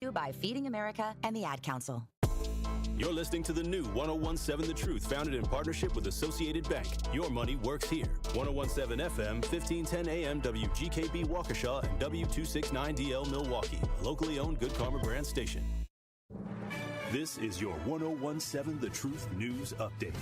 By Feeding America and the Ad Council. You're listening to the new 1017 The Truth, founded in partnership with Associated Bank. Your money works here. 1017 FM, 1510 AM, WGKB Waukesha, and W269DL Milwaukee. Locally owned Good Karma brand station. This is your 1017 The Truth News Update.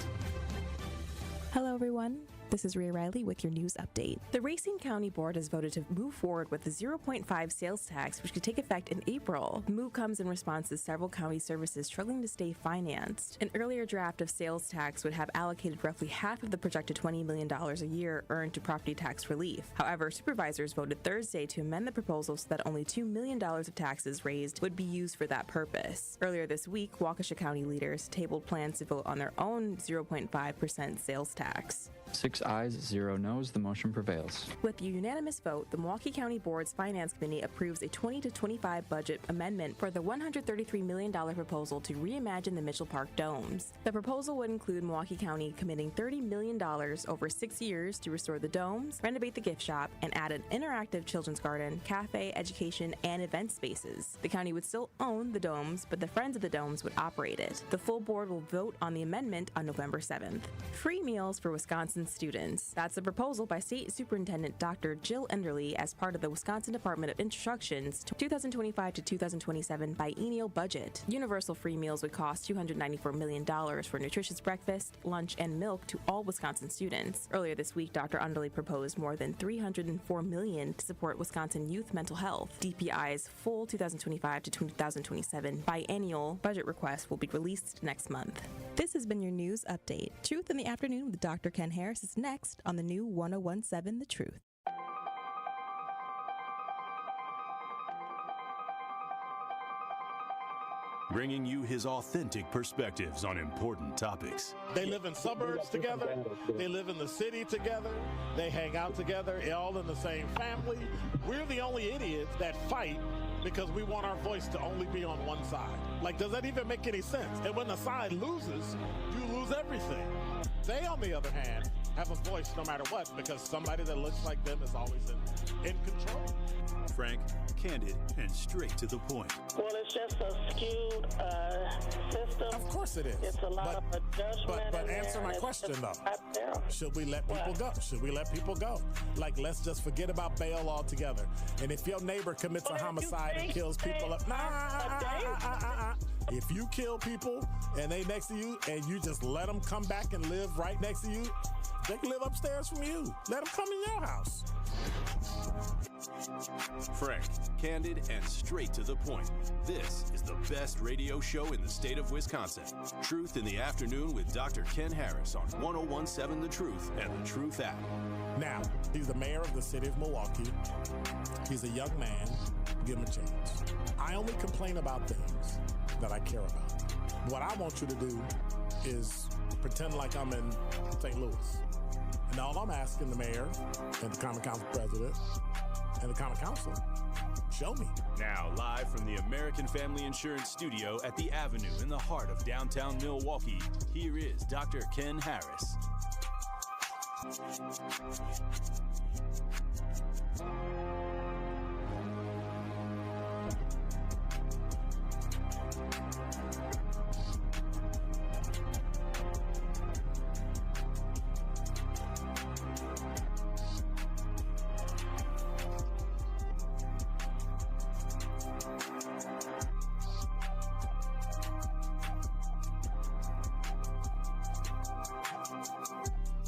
Hello, everyone. This is Rhea Riley with your news update. The Racine County Board has voted to move forward with the 0.5 sales tax, which could take effect in April. The move comes in response to several county services struggling to stay financed. An earlier draft of sales tax would have allocated roughly half of the projected $20 million a year earned to property tax relief. However, supervisors voted Thursday to amend the proposal so that only $2 million of taxes raised would be used for that purpose. Earlier this week, Waukesha County leaders tabled plans to vote on their own 0.5% sales tax. 6 ayes, 0 noes. The motion prevails. With a unanimous vote, the Milwaukee County Board's Finance Committee approves a 20 to 25 budget amendment for the $133 million proposal to reimagine the Mitchell Park domes. The proposal would include Milwaukee County committing $30 million over 6 years to restore the domes, renovate the gift shop, and add an interactive children's garden, cafe, education, and event spaces. The county would still own the domes, but the Friends of the Domes would operate it. The full board will vote on the amendment on November 7th. Free meals for Wisconsin students. That's a proposal by State Superintendent Dr. Jill Enderle as part of the Wisconsin Department of Instruction's 2025 to 2027 biennial budget. Universal free meals would cost $294 million for nutritious breakfast, lunch, and milk to all Wisconsin students. Earlier this week, Dr. Enderle proposed more than $304 million to support Wisconsin youth mental health. DPI's full 2025 to 2027 biennial budget request will be released next month. This has been your news update. Truth in the Afternoon with Dr. Ken Harris is next on the new 1017 The Truth. Bringing you his authentic perspectives on important topics. They live in suburbs together. They live in the city together. They hang out together, all in the same family. We're the only idiots that fight because we want our voice to only be on one side. Like, does that even make any sense? And when the side loses, you lose everything. They, on the other hand, have a voice no matter what because somebody that looks like them is always in control. Frank, candid, and straight to the point. Well, it's just a skewed system. Of course it is. It's a lot of judgment. But answer my question, though. Should we let people go? Should we let people go? Like, let's just forget about bail altogether. And if your neighbor commits a homicide and kills people up, if you kill people and they next to you and you just let them come back and live right next to you, they can live upstairs from you. Let them come in your house. Frank, candid, and straight to the point. This is the best radio show in the state of Wisconsin. Truth in the Afternoon with Dr. Ken Harris on 1017 The Truth and the Truth app. Now, he's the mayor of the city of Milwaukee. He's a young man. Give him a chance. I only complain about things that I care about. What I want you to do is pretend like I'm in St. Louis. And all I'm asking the mayor and the Common Council president and the Common Council, show me. Now, live from the American Family Insurance Studio at the Avenue in the heart of downtown Milwaukee, here is Dr. Ken Harris.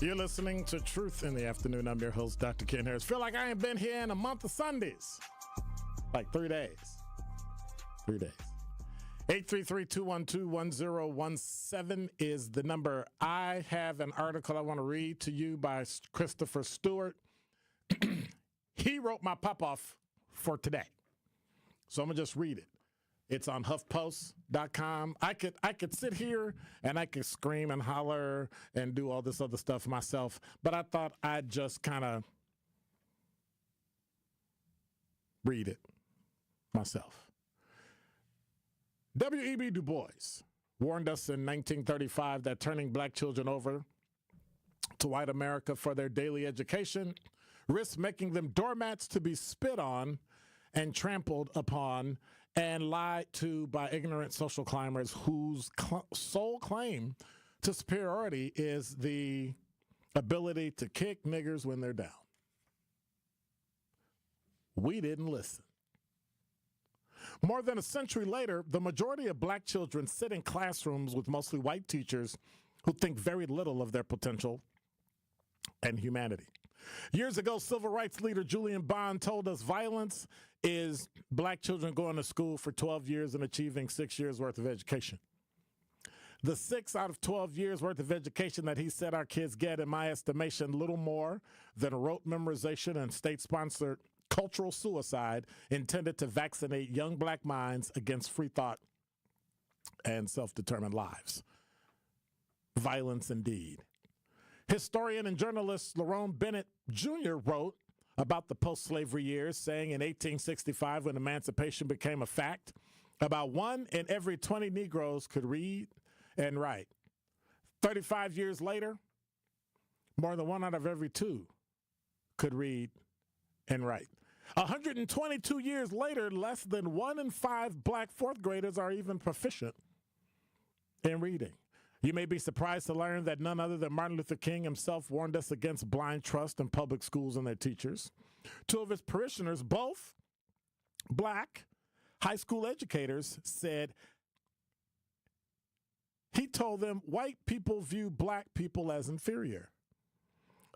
You're listening to Truth in the Afternoon. I'm your host, Dr. Ken Harris. Feel like I ain't been here in a month of Sundays. Like 3 days. 3 days. 833-212-1017 is the number. I have an article I want to read to you by Christopher Stewart. He wrote my pop-off for today. So I'm going to just read it. It's on HuffPost.com. I could sit here and I could scream and holler and do all this other stuff myself, but I thought I'd just kind of read it myself. W.E.B. Du Bois warned us in 1935 that turning black children over to white America for their daily education risks making them doormats to be spit on and trampled upon and lied to by ignorant social climbers whose sole claim to superiority is the ability to kick niggers when they're down. We didn't listen. More than a century later, the majority of black children sit in classrooms with mostly white teachers who think very little of their potential and humanity. Years ago, civil rights leader Julian Bond told us violence is black children going to school for 12 years and achieving 6 years worth of education. The 6 out of 12 years worth of education that he said our kids get, in my estimation, little more than rote memorization and state-sponsored cultural suicide intended to vaccinate young black minds against free thought and self-determined lives. Violence indeed. Historian and journalist Lerone Bennett Jr. wrote about the post-slavery years, saying in 1865, when emancipation became a fact, about 1 in every 20 Negroes could read and write. 35 years later, more than 1 out of every 2 could read and write. 122 years later, less than 1 in 5 black fourth graders are even proficient in reading. You may be surprised to learn that none other than Martin Luther King himself warned us against blind trust in public schools and their teachers. 2 of his parishioners, both black high school educators, said he told them white people view black people as inferior.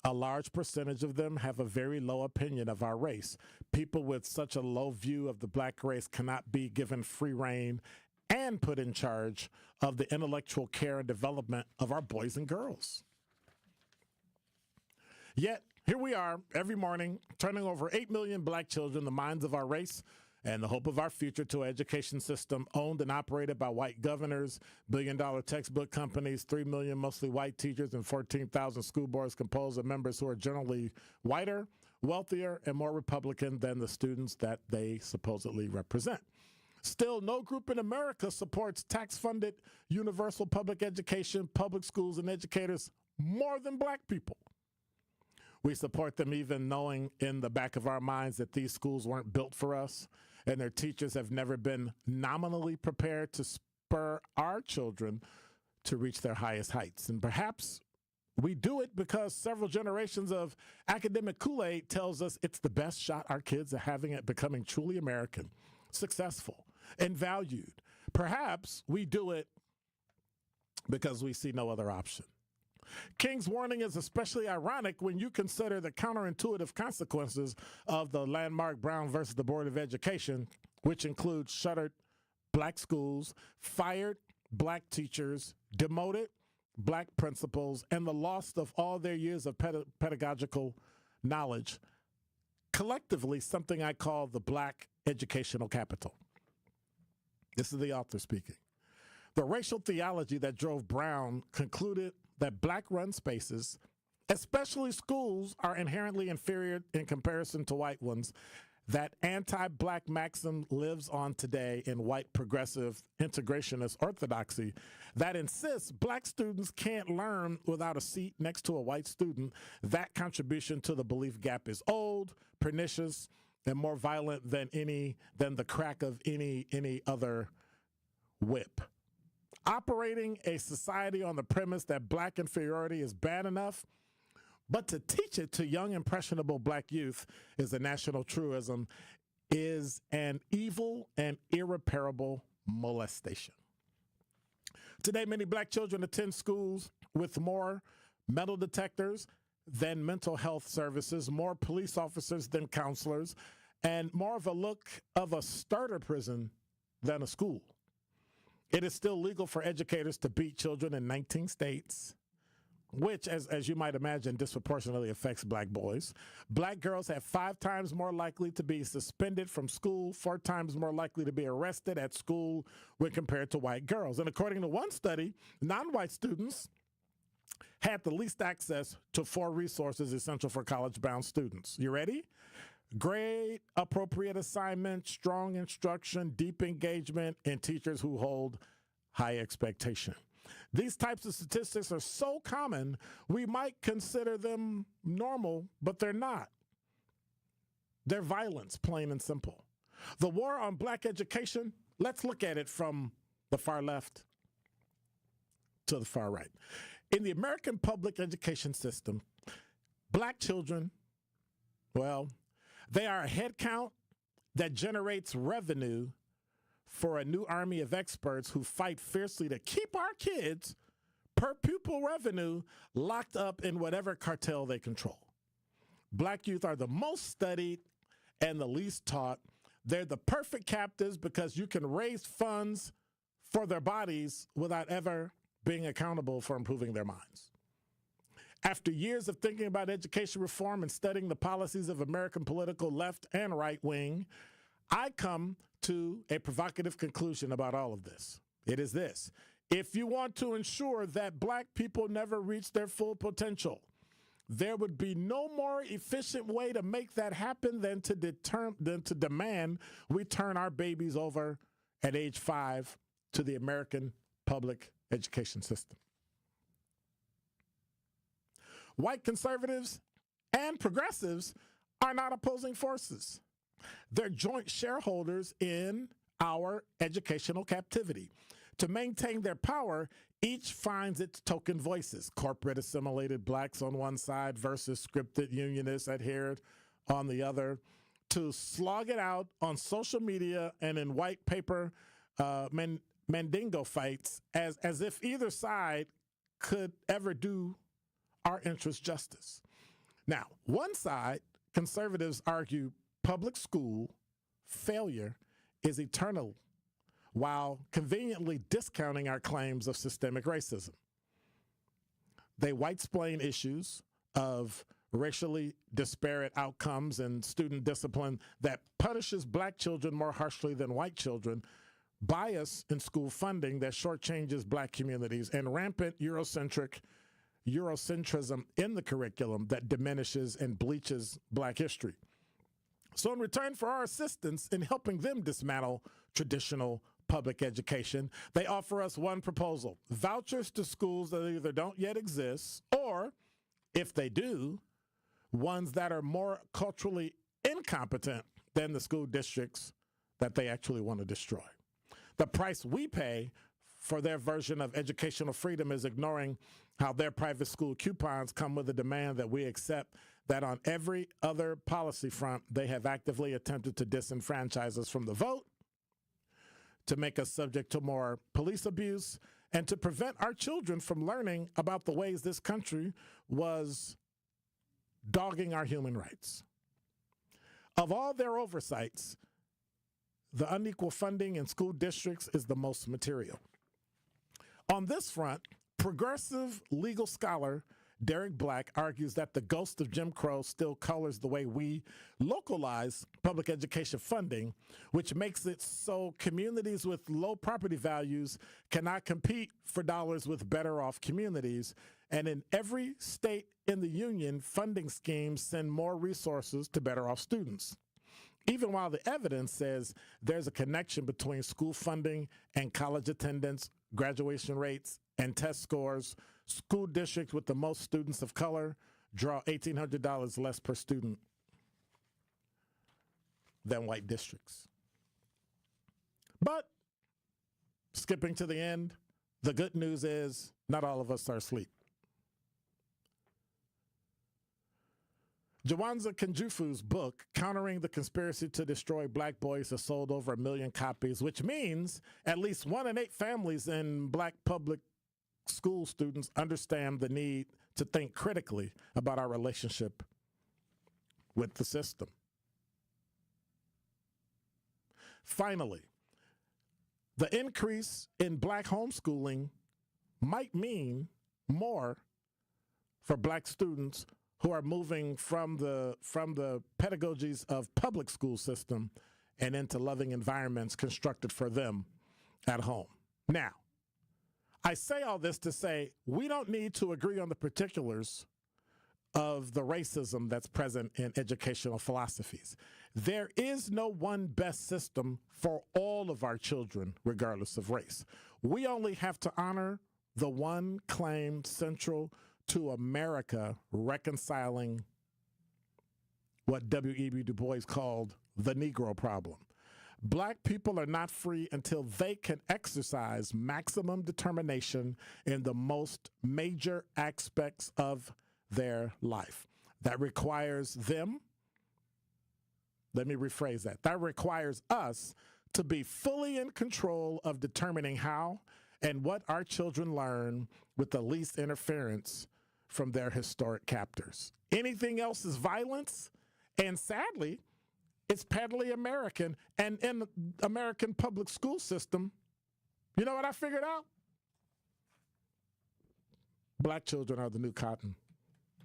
A large percentage of them have a very low opinion of our race. People with such a low view of the black race cannot be given free rein and put in charge of the intellectual care and development of our boys and girls. Yet, here we are every morning turning over 8 million black children, the minds of our race, and the hope of our future, to an education system owned and operated by white governors, billion-dollar textbook companies, 3 million mostly white teachers, and 14,000 school boards composed of members who are generally whiter, wealthier, and more Republican than the students that they supposedly represent. Still, no group in America supports tax-funded universal public education, public schools, and educators more than black people. We support them even knowing in the back of our minds that these schools weren't built for us, and their teachers have never been nominally prepared to spur our children to reach their highest heights. And perhaps we do it because several generations of academic Kool-Aid tells us it's the best shot our kids are having at becoming truly American, successful, and valued. Perhaps we do it because we see no other option. King's warning is especially ironic when you consider the counterintuitive consequences of the landmark Brown versus the Board of Education, which includes shuttered black schools, fired black teachers, demoted black principals, and the loss of all their years of pedagogical knowledge. Collectively, something I call the black educational capital. This is the author speaking. The racial theology that drove Brown concluded that black-run spaces, especially schools, are inherently inferior in comparison to white ones. That anti-black maxim lives on today in white progressive integrationist orthodoxy that insists black students can't learn without a seat next to a white student. That contribution to the belief gap is old, pernicious, and more violent than the crack of any other whip. Operating a society on the premise that black inferiority is bad enough, but to teach it to young, impressionable black youth is a national truism, is an evil and irreparable molestation. Today, many black children attend schools with more metal detectors than mental health services, more police officers than counselors, and more of a look of a starter prison than a school. It is still legal for educators to beat children in 19 states, which, as you might imagine, disproportionately affects black boys. Black girls have 5 times more likely to be suspended from school, 4 times more likely to be arrested at school when compared to white girls. And according to one study, non-white students had the least access to 4 resources essential for college-bound students. You ready? Grade-appropriate assignment, strong instruction, deep engagement, and teachers who hold high expectation. These types of statistics are so common, we might consider them normal, but they're not. They're violence, plain and simple. The war on black education, let's look at it from the far left to the far right. In the American public education system, black children, well, they are a head count that generates revenue for a new army of experts who fight fiercely to keep our kids per pupil revenue locked up in whatever cartel they control. Black youth are the most studied and the least taught. They're the perfect captives because you can raise funds for their bodies without ever being accountable for improving their minds. After years of thinking about education reform and studying the policies of American political left and right wing, I come to a provocative conclusion about all of this. It is this: if you want to ensure that black people never reach their full potential, there would be no more efficient way to make that happen than to demand we turn our babies over at age 5 to the American public education system. White conservatives and progressives are not opposing forces. They're joint shareholders in our educational captivity. To maintain their power, each finds its token voices: corporate assimilated blacks on one side versus scripted unionists adhered on the other, to slog it out on social media and in white paper mandingo fights as if either side could ever do our interests justice. Now, one side, conservatives argue public school failure is eternal, while conveniently discounting our claims of systemic racism. They white-splain issues of racially disparate outcomes and student discipline that punishes black children more harshly than white children, bias in school funding that shortchanges black communities, and rampant Eurocentrism in the curriculum that diminishes and bleaches black history. So in return for our assistance in helping them dismantle traditional public education, they offer us one proposal: vouchers to schools that either don't yet exist, or, if they do, ones that are more culturally incompetent than the school districts that they actually want to destroy. The price we pay for their version of educational freedom is ignoring how their private school coupons come with a demand that we accept that on every other policy front, they have actively attempted to disenfranchise us from the vote, to make us subject to more police abuse, and to prevent our children from learning about the ways this country was dogging our human rights. Of all their oversights, the unequal funding in school districts is the most material. On this front, progressive legal scholar Derek Black argues that the ghost of Jim Crow still colors the way we localize public education funding, which makes it so communities with low property values cannot compete for dollars with better off communities. And in every state in the union, funding schemes send more resources to better off students. Even while the evidence says there's a connection between school funding and college attendance, graduation rates, and test scores, school districts with the most students of color draw $1,800 less per student than white districts. But, skipping to the end, the good news is not all of us are asleep. Jawanza Kanjufu's book, Countering the Conspiracy to Destroy Black Boys, has sold over 1 million copies, which means at least 1 in 8 families in black public school students understand the need to think critically about our relationship with the system. Finally, the increase in black homeschooling might mean more for black students who are moving from the pedagogies of public school system and into loving environments constructed for them at home. Now, I say all this to say we don't need to agree on the particulars of the racism that's present in educational philosophies. There is no one best system for all of our children, regardless of race. We only have to honor the one claim central to America reconciling what W.E.B. Du Bois called the Negro problem. Black people are not free until they can exercise maximum determination in the most major aspects of their life. That requires them, let me rephrase that. That requires us to be fully in control of determining how and what our children learn with the least interference from their historic captors. Anything else is violence, and sadly, it's patently American. And in the American public school system, you know what I figured out? Black children are the new cotton.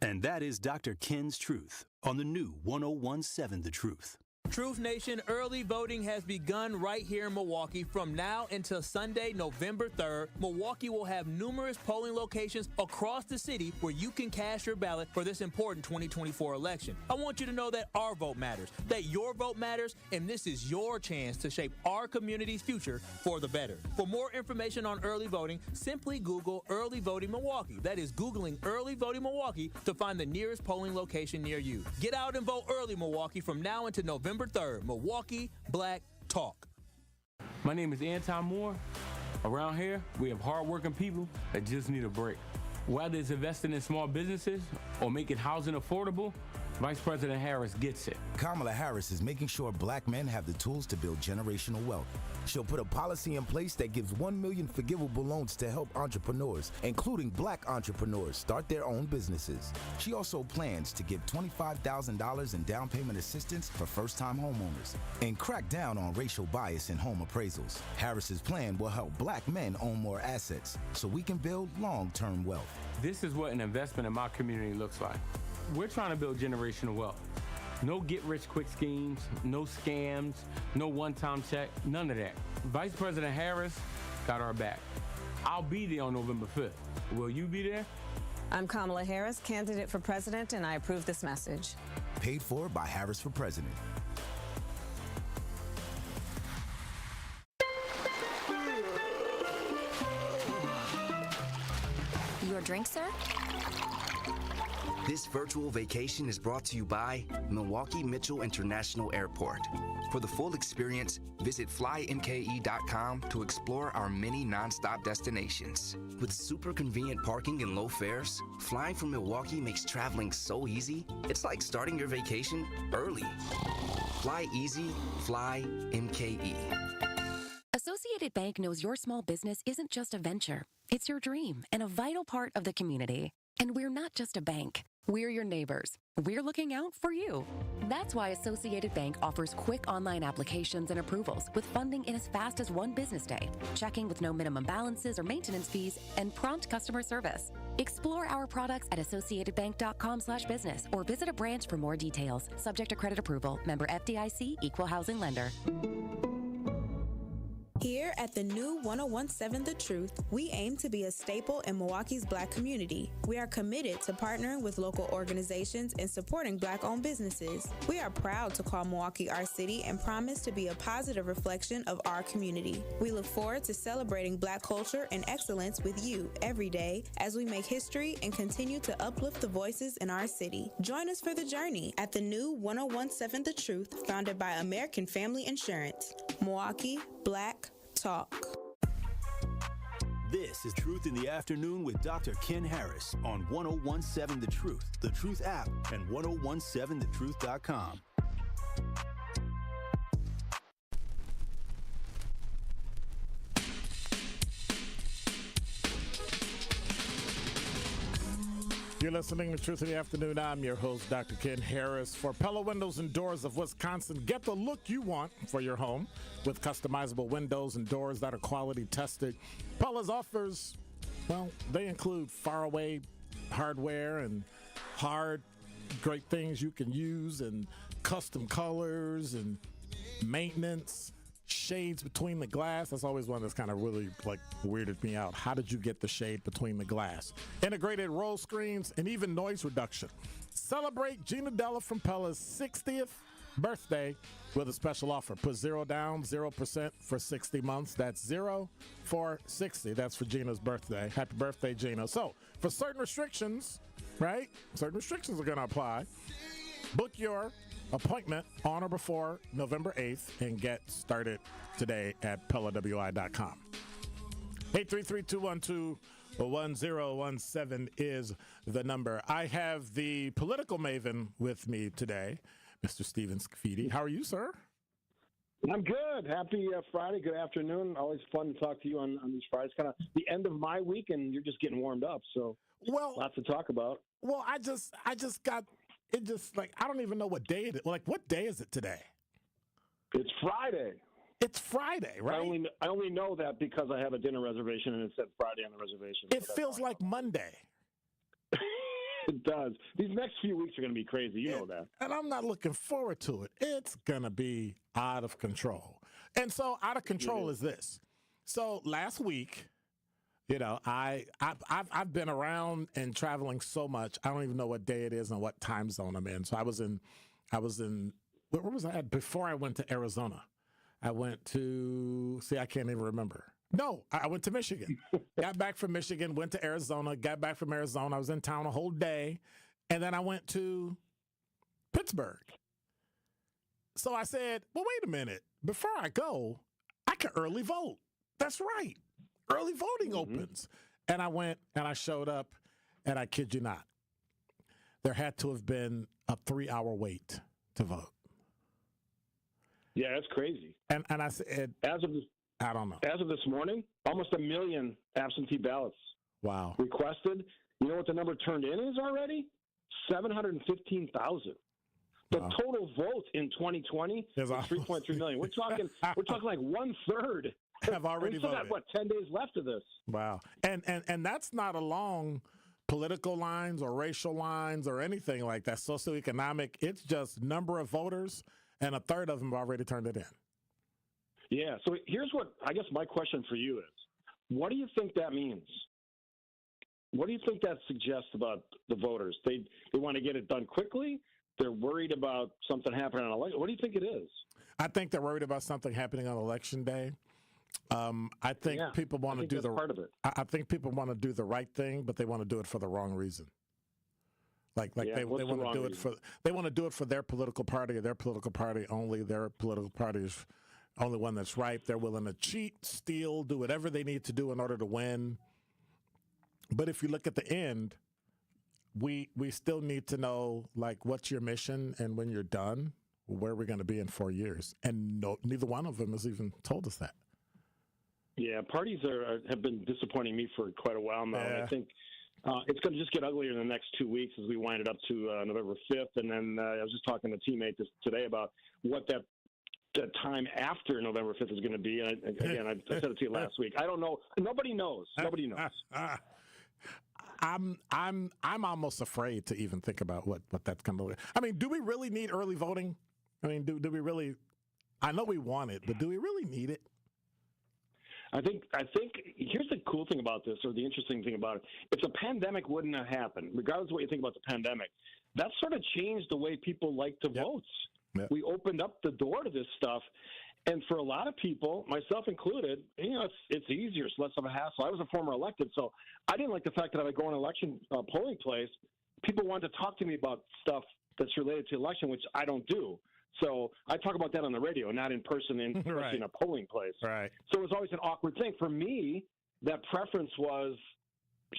And that is Dr. Ken's Truth on the new 1017 The Truth. Truth Nation, early voting has begun right here in Milwaukee. From now until Sunday, November 3rd, Milwaukee will have numerous polling locations across the city where you can cast your ballot for this important 2024 election. I want you to know that our vote matters, that your vote matters, and this is your chance to shape our community's future for the better. For more information on early voting, simply Google Early Voting Milwaukee. That is Googling Early Voting Milwaukee to find the nearest polling location near you. Get out and vote early, Milwaukee, from now until November 3rd. Milwaukee Black Talk. My name is Anton Moore. Around here, we have hardworking people that just need a break. Whether it's investing in small businesses or making housing affordable, Vice President Harris gets it. Kamala Harris is making sure black men have the tools to build generational wealth. She'll put a policy in place that gives 1 million forgivable loans to help entrepreneurs, including black entrepreneurs, start their own businesses. She also plans to give $25,000 in down payment assistance for first-time homeowners and crack down on racial bias in home appraisals. Harris's plan will help black men own more assets so we can build long-term wealth. This is what an investment in my community looks like. We're trying to build generational wealth. No get-rich-quick schemes, no scams, no one-time check, none of that. Vice President Harris got our back. I'll be there on November 5th. Will you be there? I'm Kamala Harris, candidate for president, and I approve this message. Paid for by Harris for President. Your drink, sir? This virtual vacation is brought to you by Milwaukee Mitchell International Airport. For the full experience, visit flymke.com to explore our many nonstop destinations. With super convenient parking and low fares, flying from Milwaukee makes traveling so easy, it's like starting your vacation early. Fly easy, fly MKE. Associated Bank knows your small business isn't just a venture. It's your dream and a vital part of the community. And we're not just a bank. We're your neighbors. We're looking out for you. That's why Associated Bank offers quick online applications and approvals with funding in as fast as 1 business day, checking with no minimum balances or maintenance fees, and prompt customer service. Explore our products at associatedbank.com/business or visit a branch for more details. Subject to credit approval. Member FDIC, Equal Housing Lender. Here at the new 1017 The Truth, we aim to be a staple in Milwaukee's Black community. We are committed to partnering with local organizations and supporting Black-owned businesses. We are proud to call Milwaukee our city and promise to be a positive reflection of our community. We look forward to celebrating Black culture and excellence with you every day as we make history and continue to uplift the voices in our city. Join us for the journey at the new 1017 The Truth, founded by American Family Insurance. Milwaukee Black Talk. This is Truth in the Afternoon with Dr. Ken Harris on 1017 The Truth app, and 1017thetruth.com. You're listening to Truth in the Afternoon. I'm your host, Dr. Ken Harris. For Pella Windows and Doors of Wisconsin, get the look you want for your home with customizable windows and doors that are quality tested. Pella's offers, well, they include faraway hardware and hard, great things you can use, and custom colors and maintenance, shades between the glass. That's always one that's kind of really weirded me out. How did you get the shade between the glass? Integrated roll screens and even noise reduction. Celebrate Gina Della from Pella's 60th birthday with a special offer. Put 0 down, 0% for 60 months. That's 0 for 60. That's for Gina's birthday. Happy birthday, Gina. So for certain restrictions, right? Certain restrictions are going to apply. Book your appointment on or before November 8th and get started today at PellaWI.com. 833-212-1017 is the number. I have the political maven with me today, Mr. Stephen Scafidi. How are you, sir? I'm good. Happy Friday. Good afternoon. Always fun to talk to you on these Fridays. Kind of the end of my week, and you're just getting warmed up. So, lots to talk about. Well, I just got it. Just like I don't even know what day it is. Like, what day is it today? It's Friday. It's Friday, right? I only know that because I have a dinner reservation, and it said Friday on the reservation. It feels like Monday. It does. These next few weeks are going to be crazy. You know that. And I'm not looking forward to it. It's going to be out of control. And so out of control is this. So last week, you know, I've been around and traveling so much. I don't even know what day it is and what time zone I'm in. So I was in where was I at before I went to Arizona? I went to, I can't even remember. No, I went to Michigan. Got back from Michigan, went to Arizona, got back from Arizona. I was in town a whole day. And then I went to Pittsburgh. So I said, well, wait a minute. Before I go, I can early vote. That's right. Early voting opens. And I went and I showed up, and I kid you not, there had to have been a 3-hour wait to vote. Yeah, that's crazy. And I said, I don't know. As of this morning, almost 1 million absentee ballots. Wow. Requested. You know what the number turned in is already? 715,000. The total vote in 2020 is 3.3 million. We're talking like 1/3 have already voted. Got, what, 10 days left of this? Wow. And that's not along political lines or racial lines or anything like that. Socioeconomic. It's just number of voters, and 1/3 of them have already turned it in. Yeah. So here's what I guess my question for you is: what do you think that means? What do you think that suggests about the voters? They want to get it done quickly. They're worried about something happening on election. What do you think it is? I think they're worried about something happening on Election Day. I think people want to do part of it. I think people want to do the right thing, but they want to do it for the wrong reason. They want to do it for their political party, or their political party only. Their political party is only one that's right. They're willing to cheat, steal, do whatever they need to do in order to win. But if you look at the end, we still need to know, like, what's your mission, and when you're done, where we're going to be in 4 years. And neither one of them has even told us that. Yeah, parties have been disappointing me for quite a while now. And I think it's going to just get uglier in the next 2 weeks as we wind it up to November 5th. And then I was just talking to a teammate today about what that time after November 5th is going to be. And again, I said it to you last week. I don't know. Nobody knows. Nobody knows. I'm almost afraid to even think about what that's going to look like. I mean, do we really need early voting? I mean, do we really? I know we want it, but do we really need it? I think here's the cool thing about this, or the interesting thing about it. If the pandemic wouldn't have happened, regardless of what you think about the pandemic, that sort of changed the way people like to vote. Yep. We opened up the door to this stuff. And for a lot of people, myself included, it's easier. It's less of a hassle. I was a former elected, so I didn't like the fact that I would go in an election polling place. People wanted to talk to me about stuff that's related to election, which I don't do. So I talk about that on the radio, not in person in a polling place. Right. So it was always an awkward thing. For me, that preference was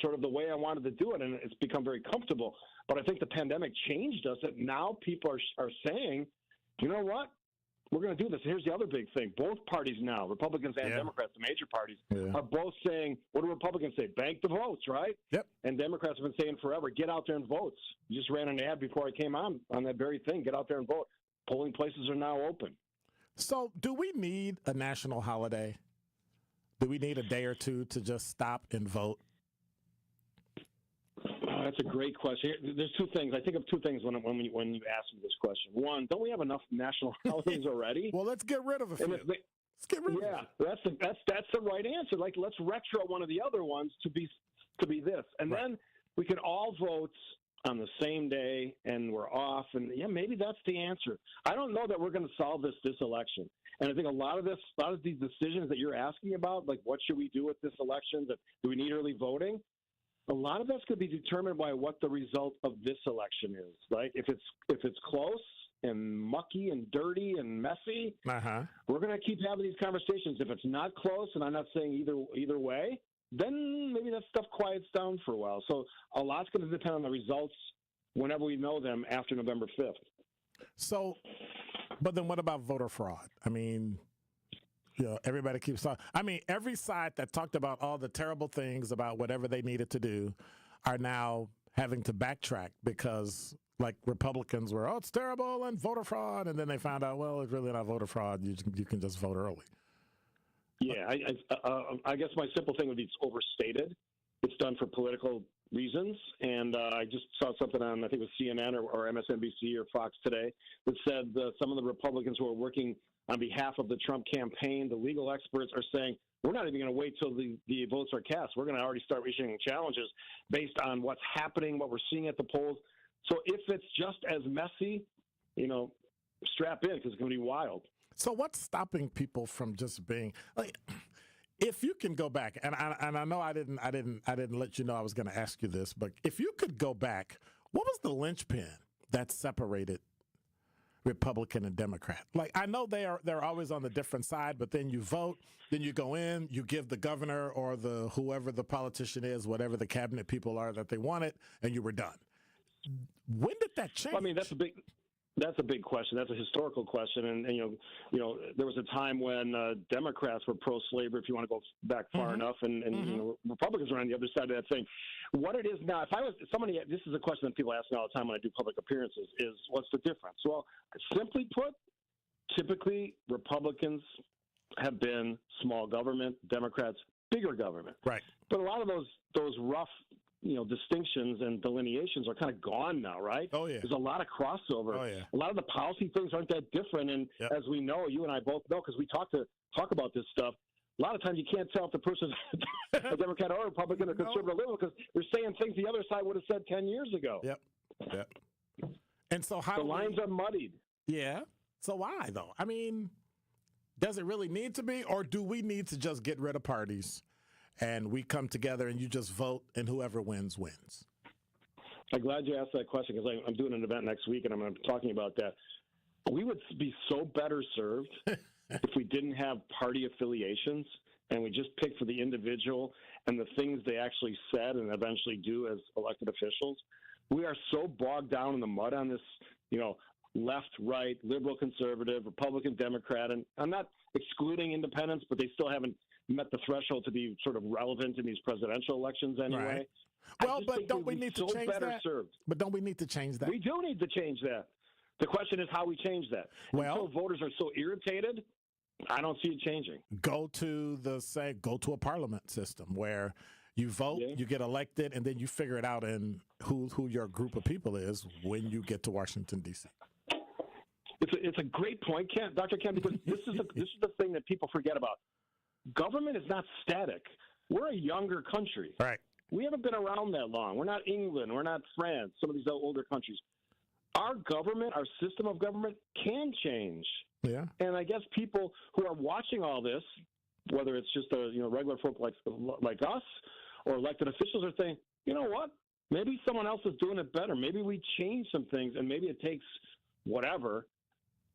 sort of the way I wanted to do it, and it's become very comfortable. But I think the pandemic changed us, that now people are saying, you know what? We're going to do this. Here's the other big thing. Both parties now, Republicans and Democrats, the major parties, are both saying, what do Republicans say? Bank the votes, right? Yep. And Democrats have been saying forever, get out there and vote. You just ran an ad before I came on that very thing. Get out there and vote. Polling places are now open. So do we need a national holiday? Do we need a day or two to just stop and vote? That's a great question. There's two things. I think of two things when you ask me this question. One, don't we have enough national holidays already? Well, let's get rid of a few. Let's get rid of it. That's the right answer. Like, let's retro one of the other ones to be this, and then we can all vote on the same day, and we're off. And maybe that's the answer. I don't know that we're going to solve this election. And I think a lot of these decisions that you're asking about, like what should we do with this election? Do we need early voting? A lot of that's going to be determined by what the result of this election is. Like if it's close, and mucky and dirty and messy. We're going to keep having these conversations. If it's not close, and I'm not saying either way, then maybe that stuff quiets down for a while. So a lot's going to depend on the results whenever we know them after November 5th. So, but then what about voter fraud? I mean, everybody keeps talking. I mean, every side that talked about all the terrible things about whatever they needed to do are now having to backtrack because, like, Republicans were, it's terrible and voter fraud, and then they found out, well, it's really not voter fraud. You can just vote early. Yeah, I guess my simple thing would be it's overstated. It's done for political reasons, and I just saw something on, I think it was CNN or MSNBC or Fox today that said some of the Republicans who are working on behalf of the Trump campaign, the legal experts are saying, we're not even going to wait till the votes are cast. We're going to already start issuing challenges based on what's happening, what we're seeing at the polls. So if it's just as messy, strap in because it's going to be wild. So what's stopping people from just being like, if you can go back, and I know I didn't let you know I was going to ask you this, but if you could go back, what was the linchpin that separated Republican and Democrat? Like, I know they're always on the different side, but then you vote, then you go in, you give the governor or whoever the politician is, whatever the cabinet people are that they wanted, and you were done. When did that change? I mean, that's a big question. That's a historical question, and there was a time when Democrats were pro-slavery. If you want to go back far enough, and Republicans were on the other side of that thing. What it is now, if I was somebody, this is a question that people ask me all the time when I do public appearances: is what's the difference? Well, simply put, typically Republicans have been small government, Democrats bigger government. Right. But a lot of those rough distinctions and delineations are kind of gone now, right? Oh, yeah. There's a lot of crossover. Oh, yeah. A lot of the policy things aren't that different. And as we know, you and I both know, because we talk about this stuff, a lot of times you can't tell if the person's a Democrat or a Republican or conservative or liberal because they're saying things the other side would have said 10 years ago. Yep. And so how the lines are muddied. Yeah. So why, though? I mean, does it really need to be, or do we need to just get rid of parties and we come together and you just vote and whoever wins, wins? I'm glad you asked that question because I'm doing an event next week and I'm talking about that. We would be so better served if we didn't have party affiliations and we just picked for the individual and the things they actually said and eventually do as elected officials. We are so bogged down in the mud on this, left, right, liberal, conservative, Republican, Democrat, and I'm not excluding independents, but they still haven't met the threshold to be sort of relevant in these presidential elections anyway. Right. Well, but don't we need to change that? Served. But don't we need to change that? We do need to change that. The question is how we change that. Well, until voters are so irritated, I don't see it changing. Go to a parliament system where you vote, you get elected, and then you figure it out in who your group of people is when you get to Washington, D.C. It's a great point, Dr. Kent, because this is the thing that people forget about. Government is not static. We're a younger country. Right. We haven't been around that long. We're not England. We're not France, some of these older countries. Our government, our system of government can change. Yeah. And I guess people who are watching all this, whether it's just regular folk like us or elected officials, are saying, you know what? Maybe someone else is doing it better. Maybe we change some things, and maybe it takes whatever,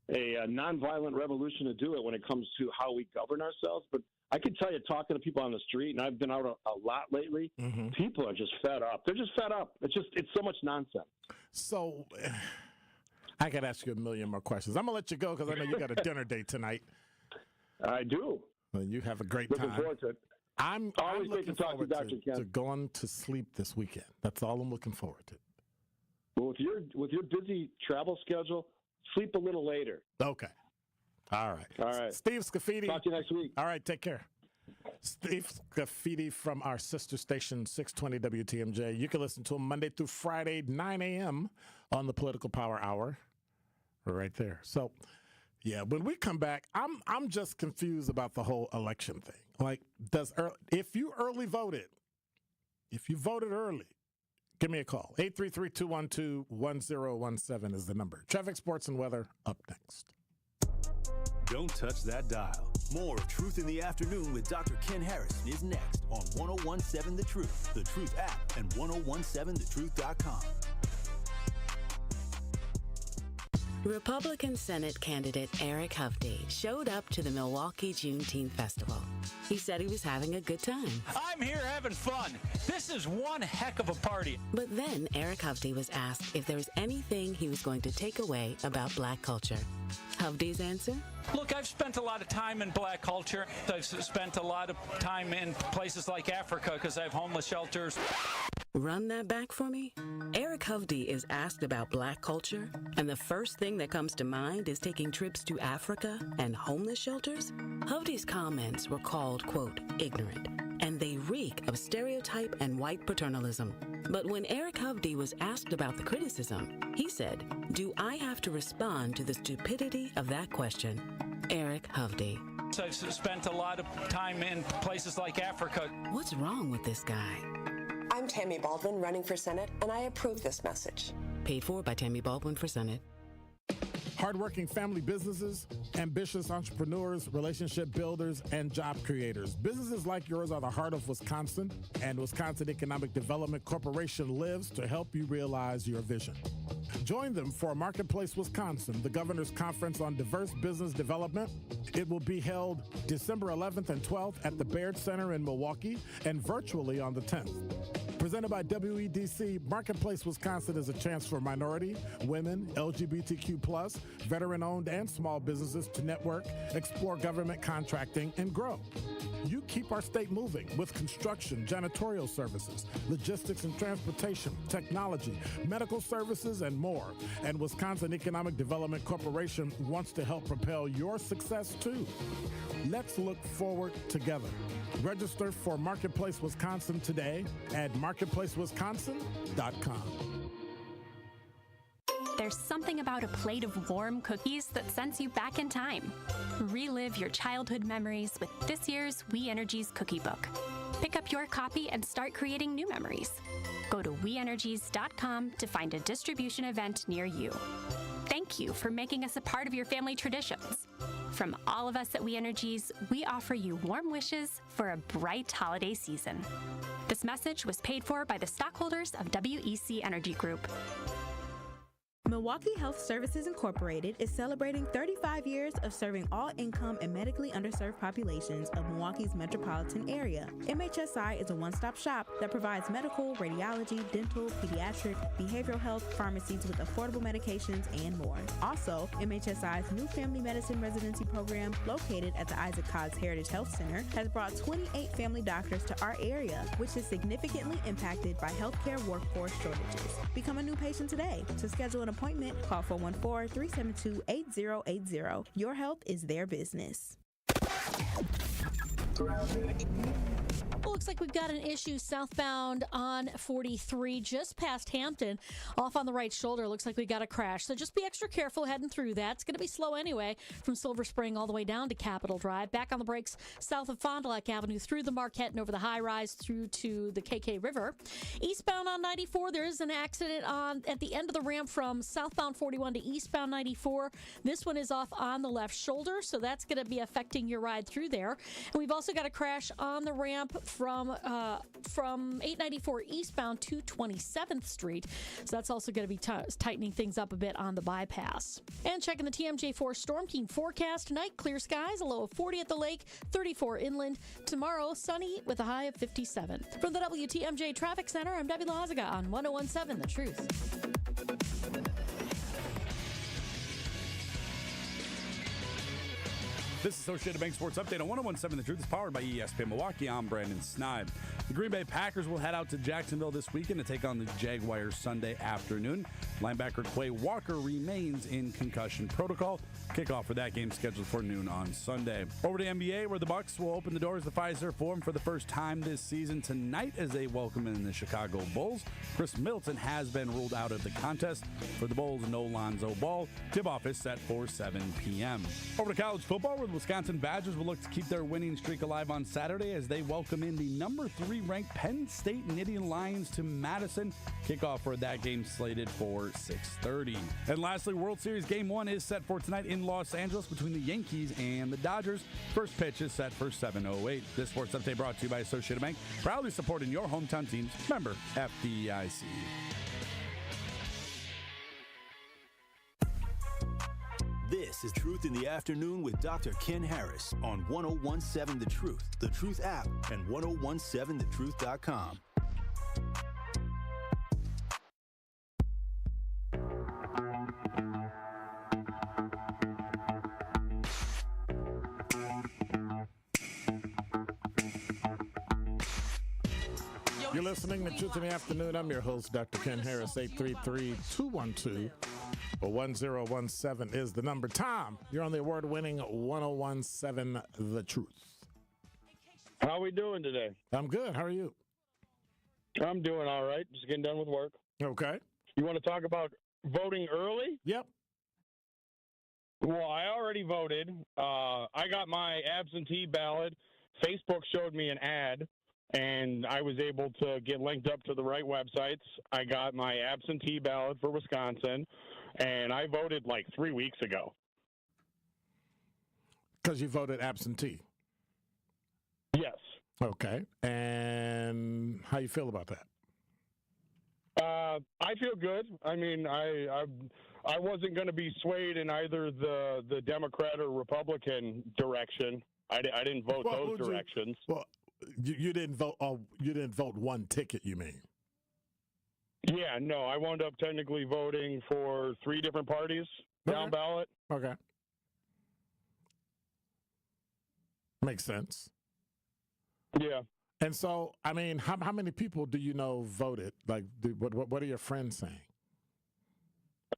a nonviolent revolution to do it when it comes to how we govern ourselves. But I can tell you, talking to people on the street, and I've been out a lot lately, people are just fed up. They're just fed up. It's so much nonsense. So I could ask you a million more questions. I'm going to let you go because I know you got a dinner date tonight. I do. Well, you have a great Looking time. forward to it. I'm always looking great to talk to Dr. Kent. to going to sleep this weekend. That's all I'm looking forward to. Well, with your busy travel schedule, sleep a little later. Okay. All right. Steve Scafidi. Talk to you next week. All right. Take care. Steve Scafidi from our sister station, 620 WTMJ. You can listen to him Monday through Friday, 9 a.m. on the Political Power Hour. Right there. So, yeah, when we come back, I'm just confused about the whole election thing. Like, if you voted early, give me a call. 833-212-1017 is the number. Traffic, sports, and weather up next. Don't touch that dial. More of Truth in the Afternoon with Dr. Ken Harrison is next on 1017 The Truth, The Truth app, and 1017thetruth.com. Republican Senate candidate Eric Hovde showed up to the Milwaukee Juneteenth Festival. He said he was having a good time. I'm here having fun. This is one heck of a party. But then Eric Hovde was asked if there was anything he was going to take away about black culture. Hovde's answer? Look, I've spent a lot of time in black culture. I've spent a lot of time in places like Africa because I have homeless shelters. Run that back for me? Eric Hovde is asked about black culture, and the first thing that comes to mind is taking trips to Africa and homeless shelters? Hovde's comments were called, quote, ignorant, and they reek of stereotype and white paternalism. But when Eric Hovde was asked about the criticism, he said, do I have to respond to the stupidity of that question? Eric Hovde. I've spent a lot of time in places like Africa. What's wrong with this guy? I'm Tammy Baldwin, running for Senate, and I approve this message. Paid for by Tammy Baldwin for Senate. Hardworking family businesses, ambitious entrepreneurs, relationship builders, and job creators. Businesses like yours are the heart of Wisconsin, and Wisconsin Economic Development Corporation lives to help you realize your vision. Join them for Marketplace Wisconsin, the Governor's Conference on Diverse Business Development. It will be held December 11th and 12th at the Baird Center in Milwaukee and virtually on the 10th. Presented by WEDC, Marketplace Wisconsin is a chance for minority, women, LGBTQ+, veteran-owned and small businesses to network, explore government contracting, and grow. You keep our state moving with construction, janitorial services, logistics and transportation, technology, medical services, and more. And Wisconsin Economic Development Corporation wants to help propel your success, too. Let's look forward together. Register for Marketplace Wisconsin today at marketplacewisconsin.com. There's something about a plate of warm cookies that sends you back in time. Relive your childhood memories with this year's We Energies Cookie Book. Pick up your copy and start creating new memories. Go to WeEnergies.com to find a distribution event near you. Thank you for making us a part of your family traditions. From all of us at We Energies, we offer you warm wishes for a bright holiday season. This message was paid for by the stockholders of WEC Energy Group. Milwaukee Health Services Incorporated is celebrating 35 years of serving all income and medically underserved populations of Milwaukee's metropolitan area. MHSI is a one-stop shop that provides medical, radiology, dental, pediatric, behavioral health, pharmacies with affordable medications, and more. Also, MHSI's new family medicine residency program, located at the Isaac Cogg's Heritage Health Center, has brought 28 family doctors to our area, which is significantly impacted by healthcare workforce shortages. Become a new patient today. To schedule an appointment, call 414-372-8080. Your health is their business. Well, looks like we've got an issue southbound on 43 just past Hampton, off on the right shoulder. Looks like we got a crash, so just be extra careful heading through that. It's going to be slow anyway from Silver Spring all the way down to Capitol Drive. Back on the brakes south of Fond du Lac Avenue through the Marquette and over the high rise through to the KK River. Eastbound on 94, there is an accident at the end of the ramp from southbound 41 to eastbound 94. This one is off on the left shoulder, so that's going to be affecting your ride through there. And we've also got a crash on the ramp from 894 eastbound to 27th Street. So that's also going to be tightening things up a bit on the bypass. And checking the TMJ4 Storm Team forecast tonight, clear skies, a low of 40 at the lake, 34 inland. Tomorrow, sunny with a high of 57. From the WTMJ Traffic Center, I'm Debbie Lazaga on 101.7 The Truth. This Associated Bank Sports Update on 101.7 The Truth is powered by ESPN Milwaukee. I'm Brandon Sneib. The Green Bay Packers will head out to Jacksonville this weekend to take on the Jaguars Sunday afternoon. Linebacker Quay Walker remains in concussion protocol. Kickoff for that game scheduled for noon on Sunday. Over to NBA, where the Bucks will open the doors to Fiserv Forum for the first time this season tonight as they welcome in the Chicago Bulls. Chris Middleton has been ruled out of the contest. For the Bulls, no Lonzo Ball. Tip-off is set for 7 p.m. Over to college football, where the Wisconsin Badgers will look to keep their winning streak alive on Saturday as they welcome in the number 3 ranked Penn State Nittany Lions to Madison. Kickoff for that game slated for 6:30. And lastly, World Series Game 1 is set for tonight in Los Angeles between the Yankees and the Dodgers. First pitch is set for 7:08. This sports update brought to you by Associated Bank, proudly supporting your hometown teams. Member FDIC. This is Truth in the Afternoon with Dr. Ken Harris on 1017 The Truth, The Truth app, and 1017thetruth.com. You're listening to Truth in the Afternoon. I'm your host, Dr. Ken Harris. 833-212-1017 is the number. Tom, you're on the award-winning 1017 The Truth. How are we doing today? I'm good. How are you? I'm doing all right. Just getting done with work. Okay. You want to talk about voting early? Yep. Well, I already voted. I got my absentee ballot. Facebook showed me an ad, and I was able to get linked up to the right websites. I got my absentee ballot for Wisconsin, and I voted like 3 weeks ago. Because you voted absentee? Yes. Okay. And how you feel about that? I feel good. I mean, I wasn't going to be swayed in either the Democrat or Republican direction. I didn't vote those directions. You didn't vote. You didn't vote one ticket. You mean? Yeah, no. I wound up technically voting for 3 different parties down ballot. Okay. Makes sense. Yeah. And so, I mean, how many people do you know voted? Like, what are your friends saying?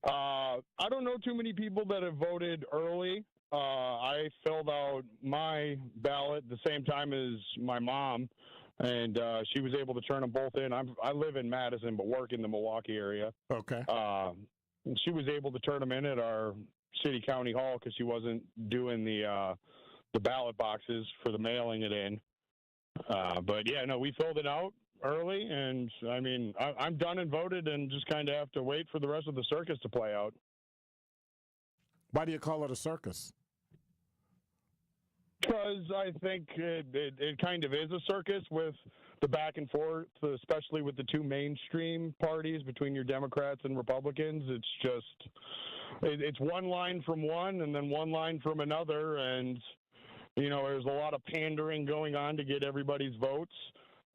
I don't know too many people that have voted early. I filled out my ballot the same time as my mom, and she was able to turn them both in. I live in Madison, but work in the Milwaukee area. Okay. And she was able to turn them in at our city county hall because she wasn't doing the ballot boxes for the mailing it in. But yeah, no, we filled it out early, and I mean, I'm done and voted, and just kind of have to wait for the rest of the circus to play out. Why do you call it a circus? Because I think it kind of is a circus with the back and forth, especially with the 2 mainstream parties between your Democrats and Republicans. It's just, it's one line from one and then one line from another, and you know, there's a lot of pandering going on to get everybody's votes,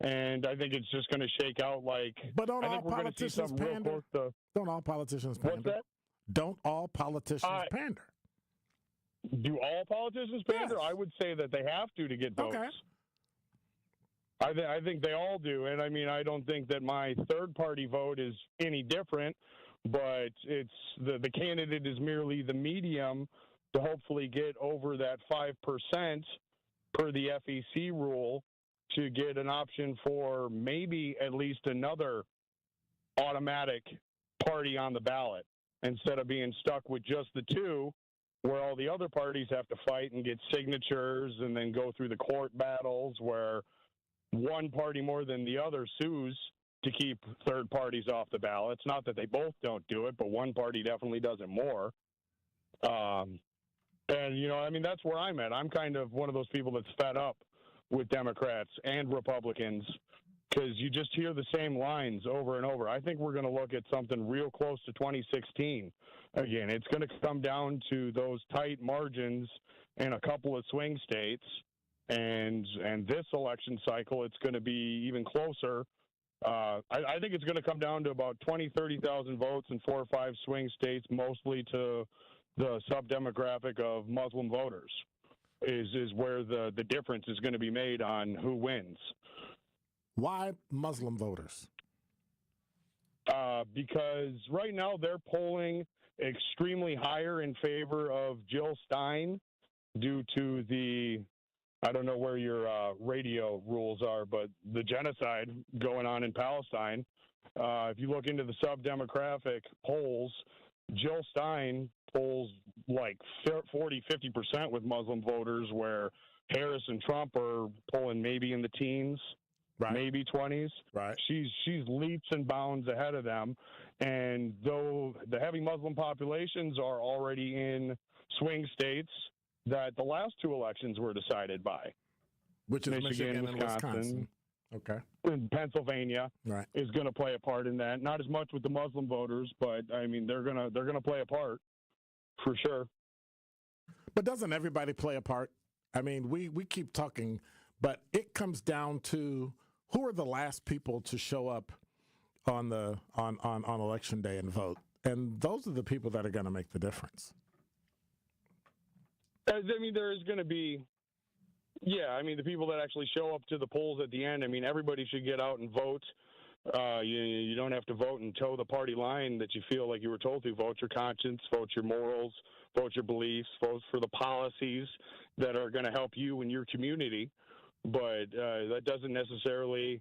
and I think it's just going to shake out like. But don't all politicians pander? Don't all politicians pander? What's that? Don't all politicians pander? Do all politicians pander? Yes. I would say that they have to get votes. Okay. I think they all do, and I mean, I don't think that my third-party vote is any different, but it's the candidate is merely the medium to hopefully get over that 5% per the FEC rule to get an option for maybe at least another automatic party on the ballot instead of being stuck with just the 2 where all the other parties have to fight and get signatures and then go through the court battles where one party more than the other sues to keep third parties off the ballot. It's not that they both don't do it, but one party definitely does it more. And, you know, I mean, that's where I'm at. I'm kind of one of those people that's fed up with Democrats and Republicans because you just hear the same lines over and over. I think we're going to look at something real close to 2016. Again, it's going to come down to those tight margins in a couple of swing states. And this election cycle, it's going to be even closer. I think it's going to come down to about 30,000 votes in 4 or 5 swing states, mostly to the sub-demographic of Muslim voters is where the difference is going to be made on who wins. Why Muslim voters? Because right now they're polling extremely higher in favor of Jill Stein due to the, I don't know where your radio rules are, but the genocide going on in Palestine. If you look into the sub-demographic polls, Jill Stein polls like 40-50% with Muslim voters, where Harris and Trump are polling maybe in the teens, maybe 20s. Right. She's leaps and bounds ahead of them. And though the heavy Muslim populations are already in swing states that the last 2 elections were decided by, which is Michigan and Wisconsin. Okay. And Pennsylvania is going to play a part in that. Not as much with the Muslim voters, but I mean they're going to play a part for sure. But doesn't everybody play a part? I mean, we keep talking, but it comes down to who are the last people to show up on election day and vote. And those are the people that are going to make the difference. I mean, there is going to be, the people that actually show up to the polls at the end. I mean, everybody should get out and vote. You don't have to vote and toe the party line that you feel like you were told to. Vote your conscience, vote your morals, vote your beliefs, vote for the policies that are going to help you and your community. But that doesn't necessarily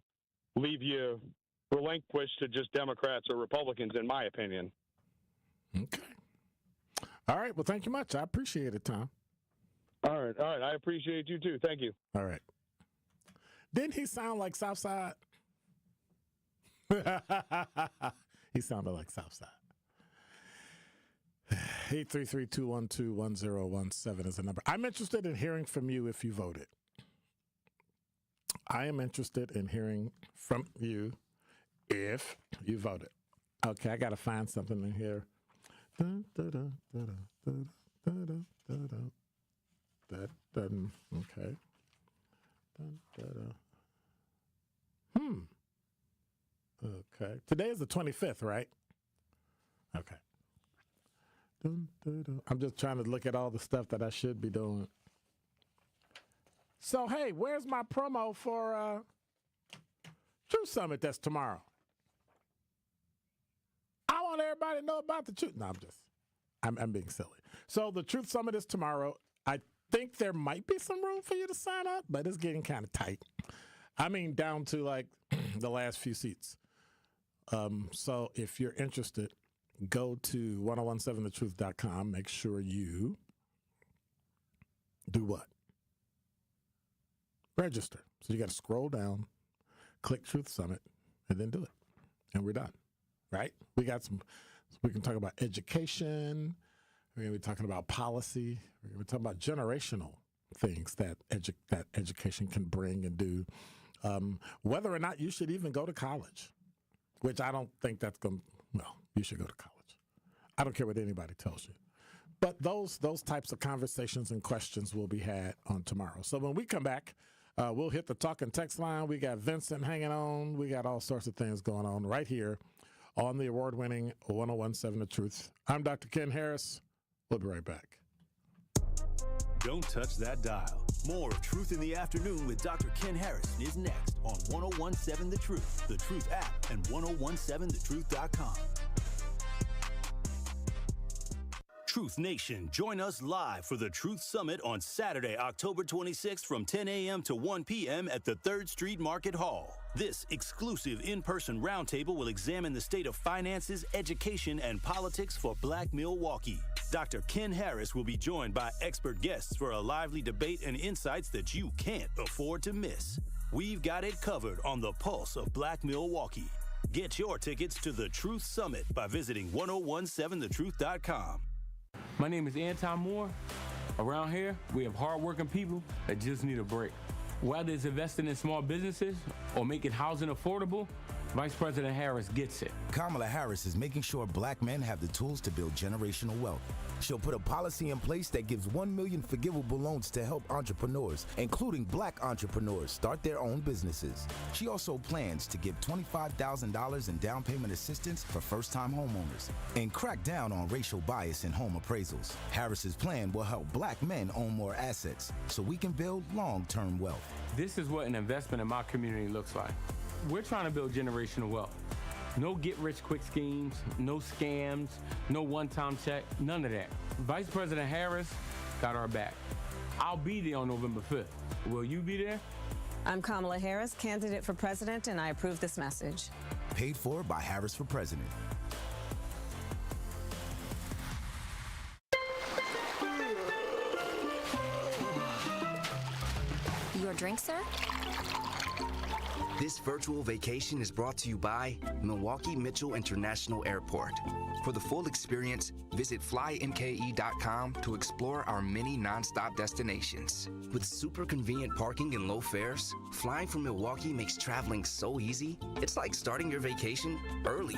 leave you relinquished to just Democrats or Republicans, in my opinion. Okay. All right. Well, thank you much. I appreciate it, Tom. All right. I appreciate you, too. Thank you. All right. Didn't he sound like Southside? He sounded like Southside. 833-212-1017 is the number. I'm interested in hearing from you if you voted. I am interested in hearing from you if you voted. Okay, I got to find something in here. That doesn't, okay. Okay. Today is the 25th, right? Okay. I'm just trying to look at all the stuff that I should be doing. So, hey, where's my promo for Truth Summit that's tomorrow? I want everybody to know about the truth. No, I'm being silly. So the Truth Summit is tomorrow. I think there might be some room for you to sign up, but it's getting kind of tight. I mean, down to like the last few seats. So if you're interested, go to 1017thetruth.com. Make sure you do what? Register. So you got to scroll down, click Truth Summit, and then do it. And we're done, right? We can talk about education. We're going to be talking about policy. We're going to be talking about generational things that education can bring and do. Whether or not you should even go to college, which I don't think that's going to, well, you should go to college. I don't care what anybody tells you. But those types of conversations and questions will be had on tomorrow. So when we come back, we'll hit the talk and text line. We got Vincent hanging on. We got all sorts of things going on right here on the award-winning 1017 The Truth. I'm Dr. Ken Harris. We'll be right back. Don't touch that dial. More of Truth in the Afternoon with Dr. Ken Harris is next on 1017 The Truth, The Truth app, and 1017thetruth.com. Truth Nation, join us live for the Truth Summit on Saturday, October 26th from 10 a.m. to 1 p.m. at the 3rd Street Market Hall. This exclusive in-person roundtable will examine the state of finances, education, and politics for Black Milwaukee. Dr. Ken Harris will be joined by expert guests for a lively debate and insights that you can't afford to miss. We've got it covered on the pulse of Black Milwaukee. Get your tickets to the Truth Summit by visiting 1017thetruth.com. My name is Anton Moore. Around here, we have hardworking people that just need a break. Whether it's investing in small businesses or making housing affordable, Vice President Harris gets it. Kamala Harris is making sure Black men have the tools to build generational wealth. She'll put a policy in place that gives 1 million forgivable loans to help entrepreneurs, including Black entrepreneurs, start their own businesses. She also plans to give $25,000 in down payment assistance for first-time homeowners and crack down on racial bias in home appraisals. Harris's plan will help Black men own more assets so we can build long-term wealth. This is what an investment in my community looks like. We're trying to build generational wealth. No get-rich-quick schemes, no scams, no one-time check, none of that. Vice President Harris got our back. I'll be there on November 5th. Will you be there? I'm Kamala Harris, candidate for president, and I approve this message. Paid for by Harris for President. Your drink, sir? This virtual vacation is brought to you by Milwaukee Mitchell International Airport. For the full experience, visit flynke.com to explore our many nonstop destinations. With super convenient parking and low fares, flying from Milwaukee makes traveling so easy, it's like starting your vacation early.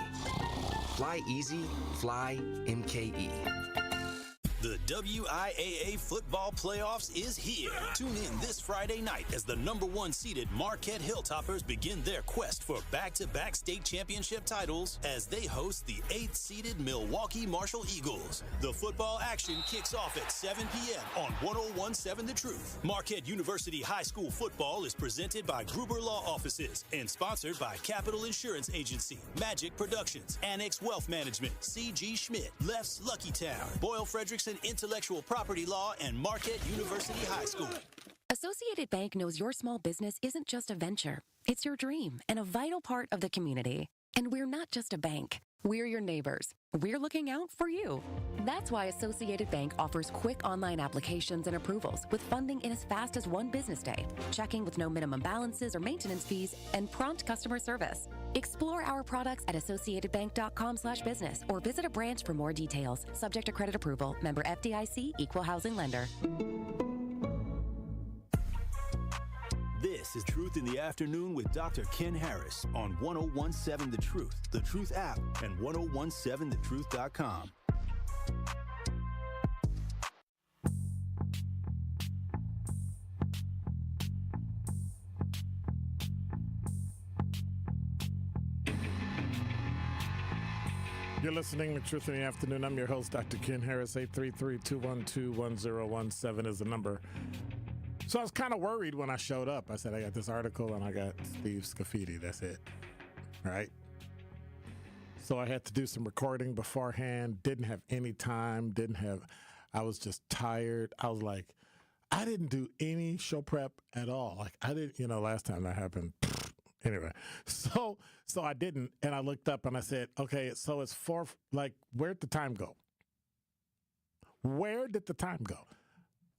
Fly easy, fly MKE. The WIAA football playoffs is here. Tune in this Friday night as the number 1 seeded Marquette Hilltoppers begin their quest for back-to-back state championship titles as they host the 8th seeded Milwaukee Marshall Eagles. The football action kicks off at 7 p.m. on 1017 The Truth. Marquette University High School football is presented by Gruber Law Offices and sponsored by Capital Insurance Agency, Magic Productions, Annex Wealth Management, C.G. Schmidt, Left's Lucky Town, Boyle Frederickson Intellectual Property Law, and Marquette University High School. Associated Bank knows your small business isn't just a venture. It's your dream and a vital part of the community. And we're not just a bank. We're your neighbors. We're looking out for you. That's why Associated Bank offers quick online applications and approvals with funding in as fast as 1 business day, checking with no minimum balances or maintenance fees, and prompt customer service. Explore our products at associatedbank.com/business or visit a branch for more details. Subject to credit approval. Member FDIC, Equal Housing Lender. This is Truth in the Afternoon with Dr. Ken Harris on 1017 The Truth app, and 1017thetruth.com. You're listening to Truth in the Afternoon. I'm your host, Dr. Ken Harris. 833-212-1017 is the number. So I was kind of worried when I showed up. I said, I got this article and I got Steve Scafidi. That's it. Right? So I had to do some recording beforehand. Didn't have any time. I was just tired. I was like, I didn't do any show prep at all. Like I didn't, last time that happened. Anyway, so I didn't. And I looked up and I said, okay, so it's 4, where'd the time go? Where did the time go?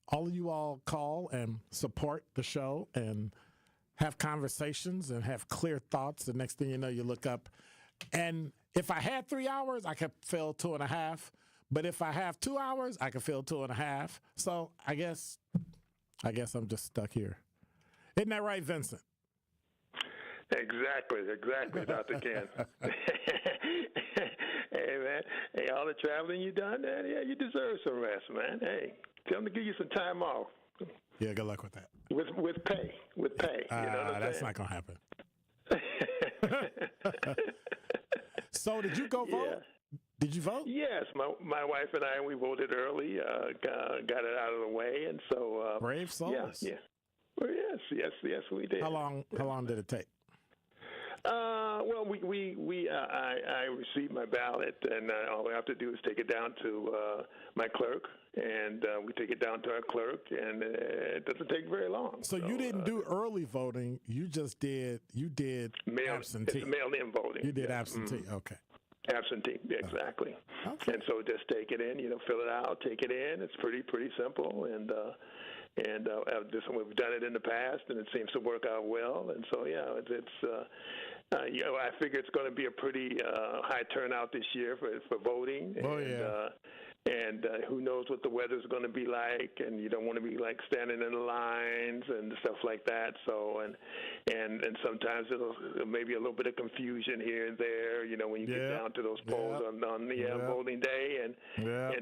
All of you all call and support the show and have conversations and have clear thoughts. The next thing you know, you look up. And if I had 3 hours, I could fill 2.5. But if I have 2 hours, I could fill 2.5. So I guess I'm just stuck here. Isn't that right, Vincent? Exactly, Dr. Ken. Hey, man. Hey, all the traveling you done, man, yeah, you deserve some rest, man. Hey, tell them to give you some time off. Yeah, good luck with that. With pay. You know what I'm that's saying? not going to happen. So did you go vote? Yeah. Did you vote? Yes, my wife and I, we voted early, got it out of the way, and so brave souls. Yeah. Well, yes, we did. How long did it take? Well, I received my ballot, and all we have to do is take it down to my clerk, and we take it down to our clerk, and it doesn't take very long. So you didn't do early voting; you just did absentee. It's mail-in voting. You did absentee. Mm-hmm. Okay. Absentee, exactly. Okay. And so just take it in, fill it out, take it in. It's pretty simple, and we've done it in the past, and it seems to work out well. And so, yeah, I figure it's going to be a pretty high turnout this year for voting. Oh, yeah. And who knows what the weather's going to be like, and you don't want to be like standing in the lines and stuff like that. So and sometimes it'll maybe a little bit of confusion here and there, when you get down to those polls on the voting day, and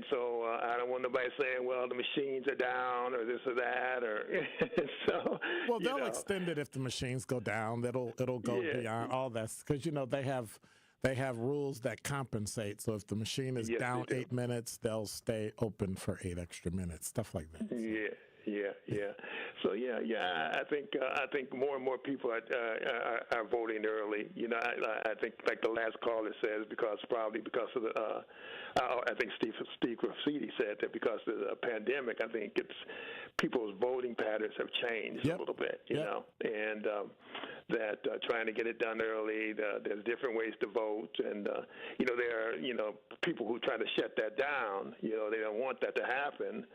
so I don't want nobody saying, well, the machines are down or this or that, or so. Well, they'll extend it if the machines go down. It'll go beyond all that because they have rules that compensate. So if the machine is down 8 minutes, they'll stay open for 8 extra minutes, stuff like that. Yeah. So I think more and more people are voting early. I think like the last caller says probably because of the I think Steve Graffiti said that because of the pandemic, I think it's people's voting patterns have changed a little bit, and that trying to get it done early, there's different ways to vote, and there are people who try to shut that down. They don't want that to happen,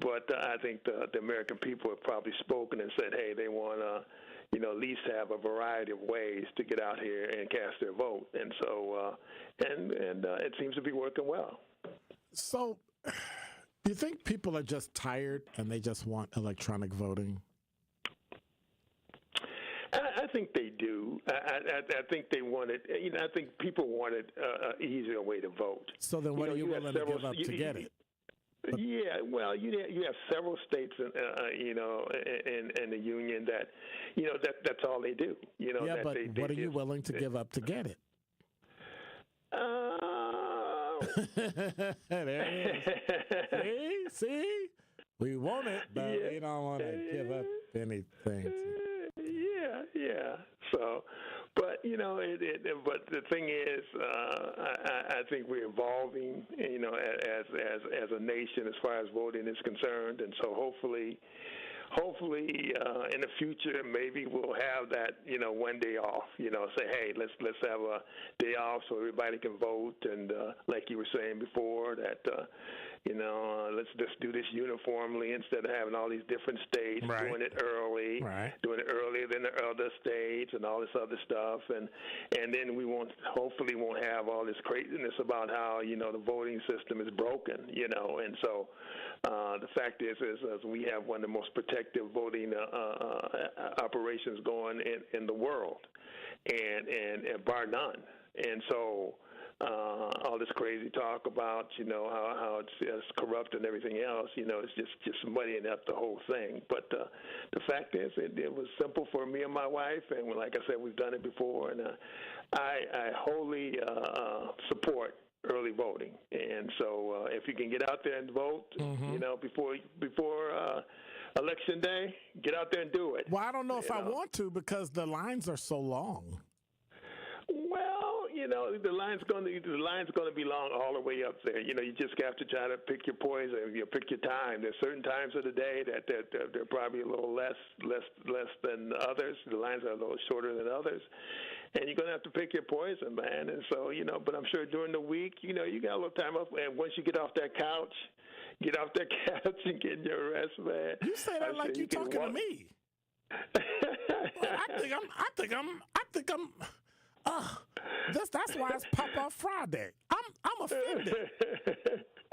but I think the American people have probably spoken and said, hey, they want to at least have a variety of ways to get out here and cast their vote, and so and it seems to be working well. So, do you think people are just tired and they just want electronic voting? I think they do. I think they want it. I think people wanted an easier way to vote. So then, what are you willing to give up to get it? Yeah, well, you have several states, in the union that, that's all they do. Yeah, that but they what are you just, willing to give up to get it? There it is. See? We want it, but we don't want to give up anything. Yeah. So, but but the thing is, I think we're evolving, as a nation as far as voting is concerned, and so hopefully, in the future, maybe we'll have that, one day off. Say, hey, let's have a day off so everybody can vote, and like you were saying before, that let's just do this uniformly instead of having all these different states doing it early, doing it earlier than the other states, and all this other stuff, and then we hopefully won't have all this craziness about how the voting system is broken, and so. The fact is we have one of the most protective voting operations going in the world, and bar none. And so all this crazy talk about how it's corrupt and everything else, it's just muddying up the whole thing. But the fact is, it was simple for me and my wife, and like I said, we've done it before, and I wholly support early voting, and so if you can get out there and vote, before election day, get out there and do it. Well, I don't know if I want to because the lines are so long. Well, the line's going to be long all the way up there. You just have to try to pick your poison. Pick your time. There's certain times of the day that they're probably a little less than others. The lines are a little shorter than others. And you're going to have to pick your poison, man. And so, but I'm sure during the week, you got a little time up. And once you get off that couch and get your rest, man. You say that like you're talking to me. I think I'm. That's why it's Pop Off Friday. I'm offended.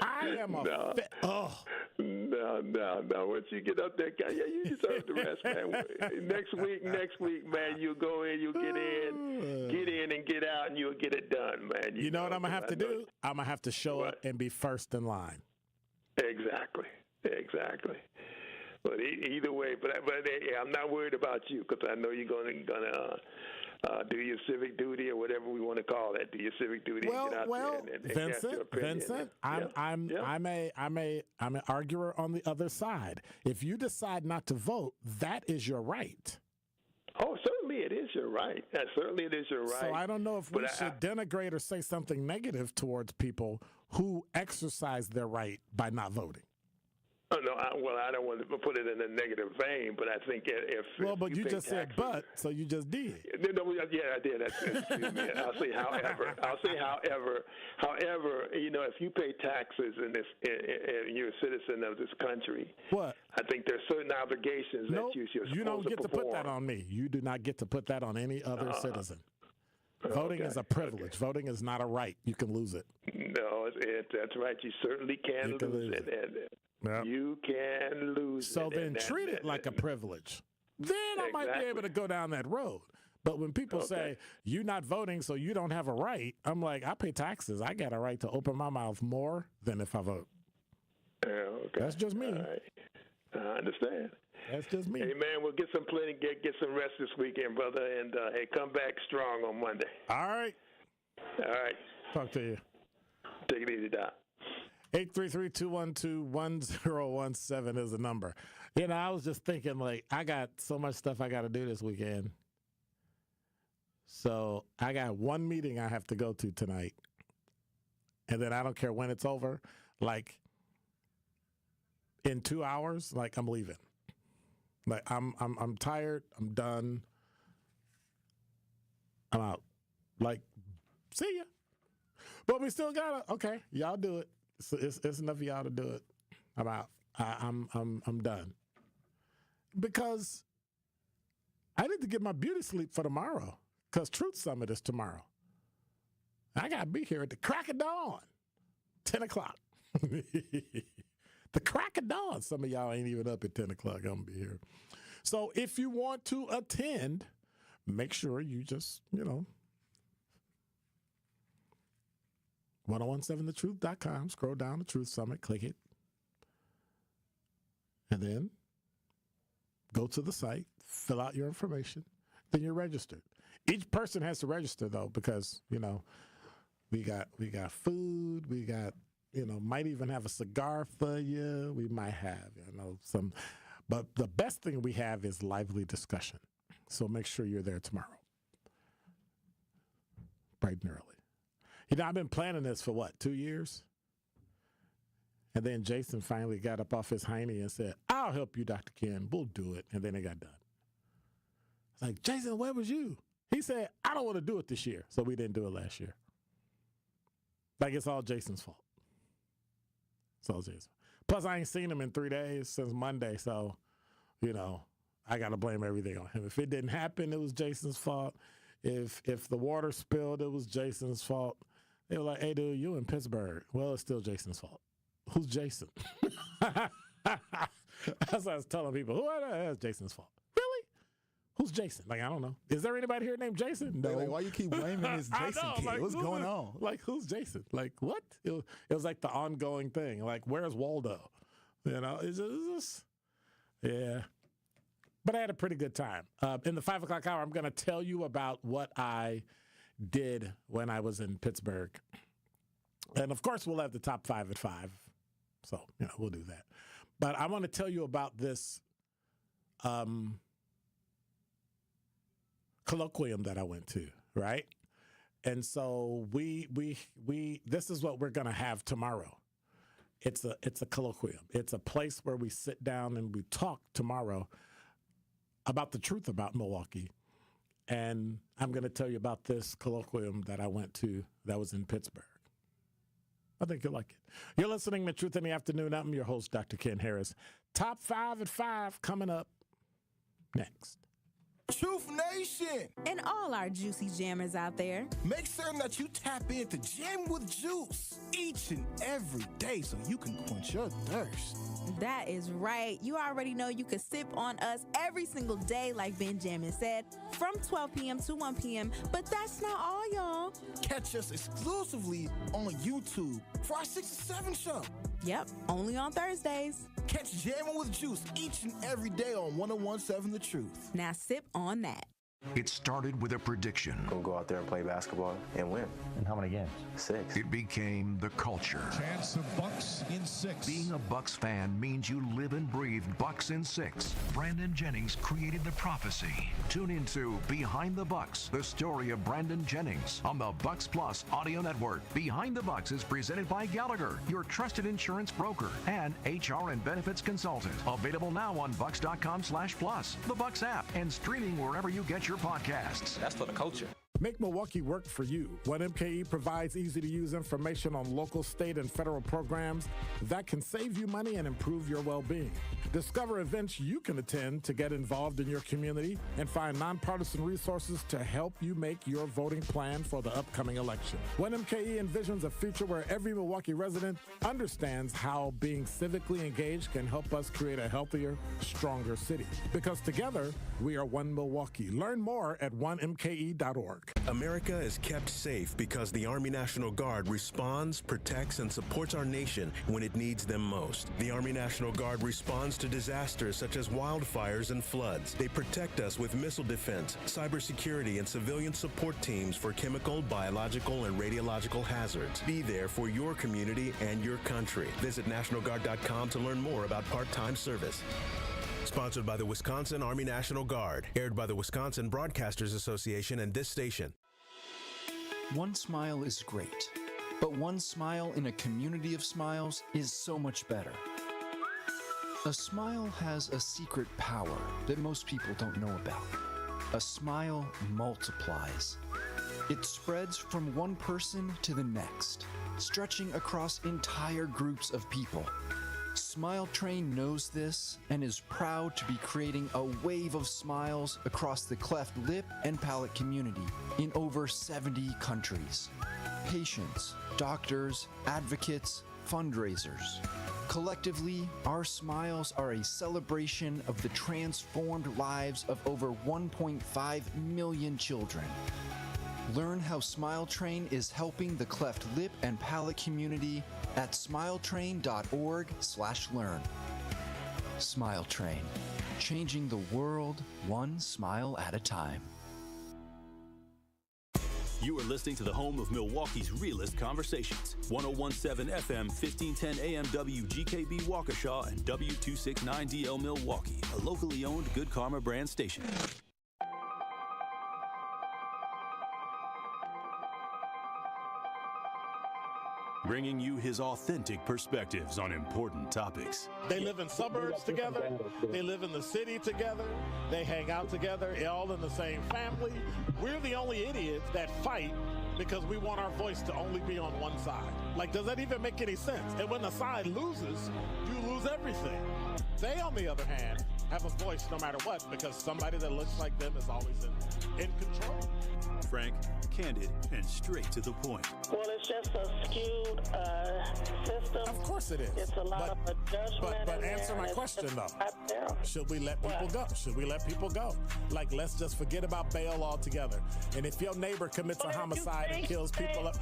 I am offended. No. Once you get up there, you deserve the rest, man. Next week, man, you'll go in, you'll get in and get out, and you'll get it done, man. You know what I'm going to have to do? I'm going to have to show up and be first in line. Exactly. But either way, but I'm not worried about you because I know you're gonna do your civic duty or whatever we want to call that. Do your civic duty. Well, and get out there and Vincent, I'm an arguer on the other side. If you decide not to vote, that is your right. Oh, certainly it is your right. Certainly it is your right. So I don't know if we should denigrate or say something negative towards people who exercise their right by not voting. Oh, no, I don't want to put it in a negative vein, but I think if but you just said "but," so you just did. No, yeah, I did. Excuse me. I'll say however, if you pay taxes and you're a citizen of this country, what? I think there's certain obligations that you're supposed to You don't get to perform. put that on me. You do not get to put that on any other citizen. Voting is a privilege. Voting is not a right. You can lose it. No, that's right. You certainly can lose it. You can lose it. So then treat it like a privilege. Then I might be able to go down that road. But when people say, you're not voting, so you don't have a right, I'm like, I pay taxes. I got a right to open my mouth more than if I vote. That's just me. Right. I understand. That's just me. Hey, man, we'll get some rest this weekend, brother, and hey, come back strong on Monday. All right. Talk to you. Take it easy, Doc. 833-212-1017 is the number. I was just thinking, I got so much stuff I got to do this weekend. So I got one meeting I have to go to tonight. And then I don't care when it's over. In 2 hours, I'm leaving. I'm tired. I'm done. I'm out. See ya. But we still gotta. Okay, y'all do it. It's enough of y'all to do it. I'm out. I'm done. Because I need to get my beauty sleep for tomorrow. Because Truth Summit is tomorrow. I gotta be here at the crack of dawn, 10 o'clock. The crack of dawn. Some of y'all ain't even up at 10 o'clock. I'm gonna be here. So if you want to attend, make sure you just, 1017thetruth.com, scroll down to Truth Summit, click it, And then go to the site, fill out your information, then you're registered. Each person has to register, though, because, we got food, we got, might even have a cigar for you. We might have, some. But the best thing we have is lively discussion. So make sure you're there tomorrow, bright and early. I've been planning this for 2 years? And then Jason finally got up off his hiney and said, I'll help you, Dr. Ken. We'll do it. And then it got done. It's like, Jason, where was you? He said, I don't want to do it this year. So we didn't do it last year. Like, it's all Jason's fault. It's all Jason. Plus, I ain't seen him in 3 days since Monday. So, I got to blame everything on him. If it didn't happen, it was Jason's fault. If the water spilled, it was Jason's fault. They were like, hey, dude, you in Pittsburgh. Well, it's still Jason's fault. Who's Jason? That's what I was telling people. That's Jason's fault. Really? Who's Jason? Like, I don't know. Is there anybody here named Jason? No. Why you keep blaming this Jason kid? Like, what's going on? Like, who's Jason? Like, what? It was like the ongoing thing. Like, where's Waldo? It's just, yeah. But I had a pretty good time. In the 5 o'clock hour, I'm going to tell you about what I did when I was in Pittsburgh. And, of course, we'll have the top 5 at 5. So, we'll do that. But I want to tell you about this colloquium that I went to, right? And so we this is what we're going to have tomorrow. It's a colloquium. It's a place where we sit down and we talk tomorrow about the truth about Milwaukee. And I'm going to tell you about this colloquium that I went to that was in Pittsburgh. I think you'll like it. You're listening to Truth in the Afternoon. I'm your host, Dr. Ken Harris. Top 5 at 5 coming up next. Truth Nation! And all our juicy jammers out there. Make certain that you tap into Jam with Juice each and every day so you can quench your thirst. That is right. You already know you can sip on us every single day, like Benjamin said, from 12 p.m. to 1 p.m. But that's not all, y'all. Catch us exclusively on YouTube for our 6 to 7 show. Yep, only on Thursdays. Catch Jamming with Juice each and every day on 101.7 The Truth. Now sip on that. It started with a prediction. We'll go out there and play basketball and win. And how many games? 6. It became the culture. Chance of Bucks in 6. Being a Bucks fan means you live and breathe Bucks in 6. Brandon Jennings created the prophecy. Tune into Behind the Bucks, the story of Brandon Jennings on the Bucks Plus audio network. Behind the Bucks is presented by Gallagher, your trusted insurance broker and HR and benefits consultant. Available now on bucks.com/plus, the Bucks app, and streaming wherever you get your podcasts. That's for the culture. Make Milwaukee work for you. 1MKE provides easy-to-use information on local, state, and federal programs that can save you money and improve your well-being. Discover events you can attend to get involved in your community and find nonpartisan resources to help you make your voting plan for the upcoming election. 1MKE envisions a future where every Milwaukee resident understands how being civically engaged can help us create a healthier, stronger city. Because together, we are one Milwaukee. Learn more at 1mke.org. America is kept safe because the Army National Guard responds, protects, and supports our nation when it needs them most. The Army National Guard responds to disasters such as wildfires and floods. They protect us with missile defense, cybersecurity, and civilian support teams for chemical, biological, and radiological hazards. Be there for your community and your country. Visit NationalGuard.com to learn more about part-time service. Sponsored by the Wisconsin Army National Guard. Aired by the Wisconsin Broadcasters Association and this station. One smile is great, but one smile in a community of smiles is so much better. A smile has a secret power that most people don't know about. A smile multiplies. It spreads from one person to the next, stretching across entire groups of people. Smile Train knows this and is proud to be creating a wave of smiles across the cleft lip and palate community in over 70 countries. Patients, doctors, advocates, fundraisers. Collectively, our smiles are a celebration of the transformed lives of over 1.5 million children. Learn how Smile Train is helping the cleft lip and palate community at smiletrain.org/learn. Smile Train, changing the world one smile at a time. You are listening to the home of Milwaukee's realest conversations. 1017 FM, 1510 AM WGKB Waukesha and W269DL Milwaukee, a locally owned Good Karma brand station. Bringing you his authentic perspectives on important topics. They live in suburbs together. They live in the city together. They hang out together, all in the same family. We're the only idiots that fight because we want our voice to only be on one side. Like, does that even make any sense? And when the side loses, you lose everything. They, on the other hand, have a voice no matter what because somebody that looks like them is always in control. Frank, candid, and straight to the point. Well, it's just a skewed system. Of course it is. It's a lot of judgment. But answer my question, though. Should we let people go? Should we let people go? Like, let's just forget about bail altogether. And if your neighbor commits a homicide and kills people up,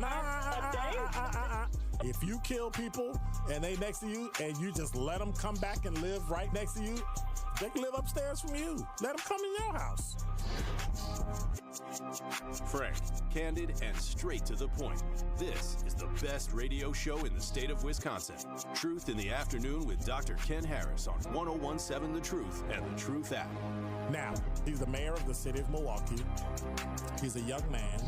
if you kill people and they next to you and you just let them come back and live right next to you, they can live upstairs from you. Let them come in your house. Frank, candid, and straight to the point. This is the best radio show in the state of Wisconsin. Truth in the Afternoon with Dr. Ken Harris on 1017 The Truth and The Truth app. Now, he's the mayor of the city of Milwaukee. He's a young man.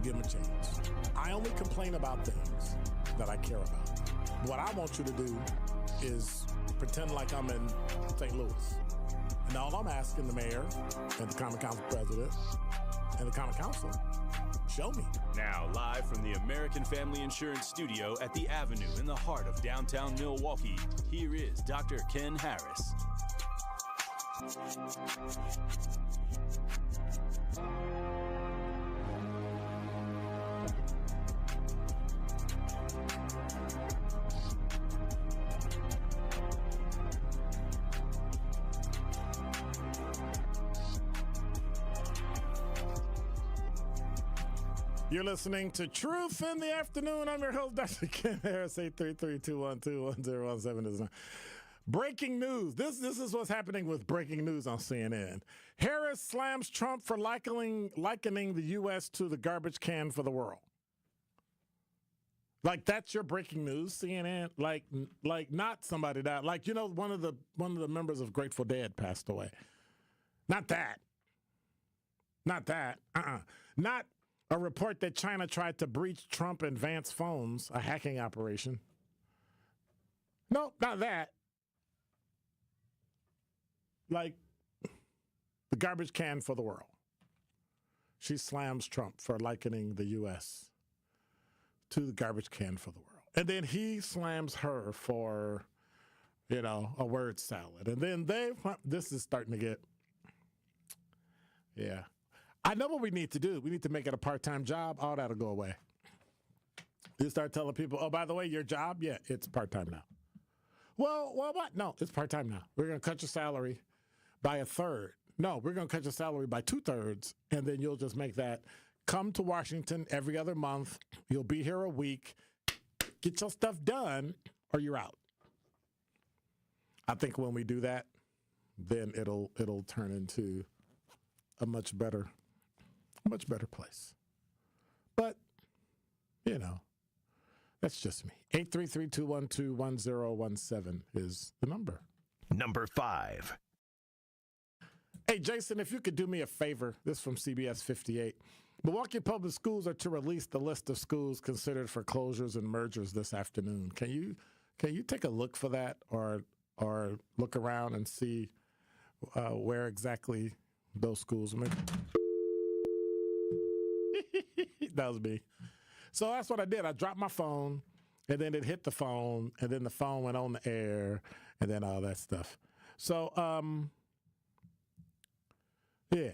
Give him a chance. I only complain about things that I care about. What I want you to do is pretend like I'm in St. Louis. And all I'm asking the mayor and the Common Council president and the Common Council, show me. Now, live from the American Family Insurance Studio at the Avenue in the heart of downtown Milwaukee, here is Dr. Ken Harris. You're listening to Truth in the Afternoon. I'm your host, Dr. Ken Harris. 833-212-1017 is breaking news. This is what's happening with breaking news on CNN. Harris slams Trump for likening the U.S. to the garbage can for the world. Like, that's your breaking news, CNN. Like not somebody that, like, you know, one of the members of Grateful Dead passed away. Not that. Not a report that China tried to breach Trump and Vance phones, a hacking operation. No, not that. Like, the garbage can for the world. She slams Trump for likening the U.S. to the garbage can for the world. And then he slams her for, you know, a word salad. And then this is starting to get, yeah. I know what we need to do. We need to make it a part-time job. All that'll go away. You start telling people, oh, by the way, your job, yeah, it's part-time now. Well, what? No, it's part-time now. We're going to cut your salary by a third. No, we're going to cut your salary by 2/3, and then you'll just make that. Come to Washington every other month. You'll be here a week. Get your stuff done, or you're out. I think when we do that, then it'll turn into a much better place. But, you know, that's just me. 833-212-1017 is the number. Number 5. Hey, Jason, if you could do me a favor, this is from CBS 58. Milwaukee Public Schools are to release the list of schools considered for closures and mergers this afternoon. Can you take a look for that or look around and see where exactly those schools are? That was me. So that's what I did. I dropped my phone, and then it hit the phone, and then the phone went on the air, and then all that stuff. So, yeah.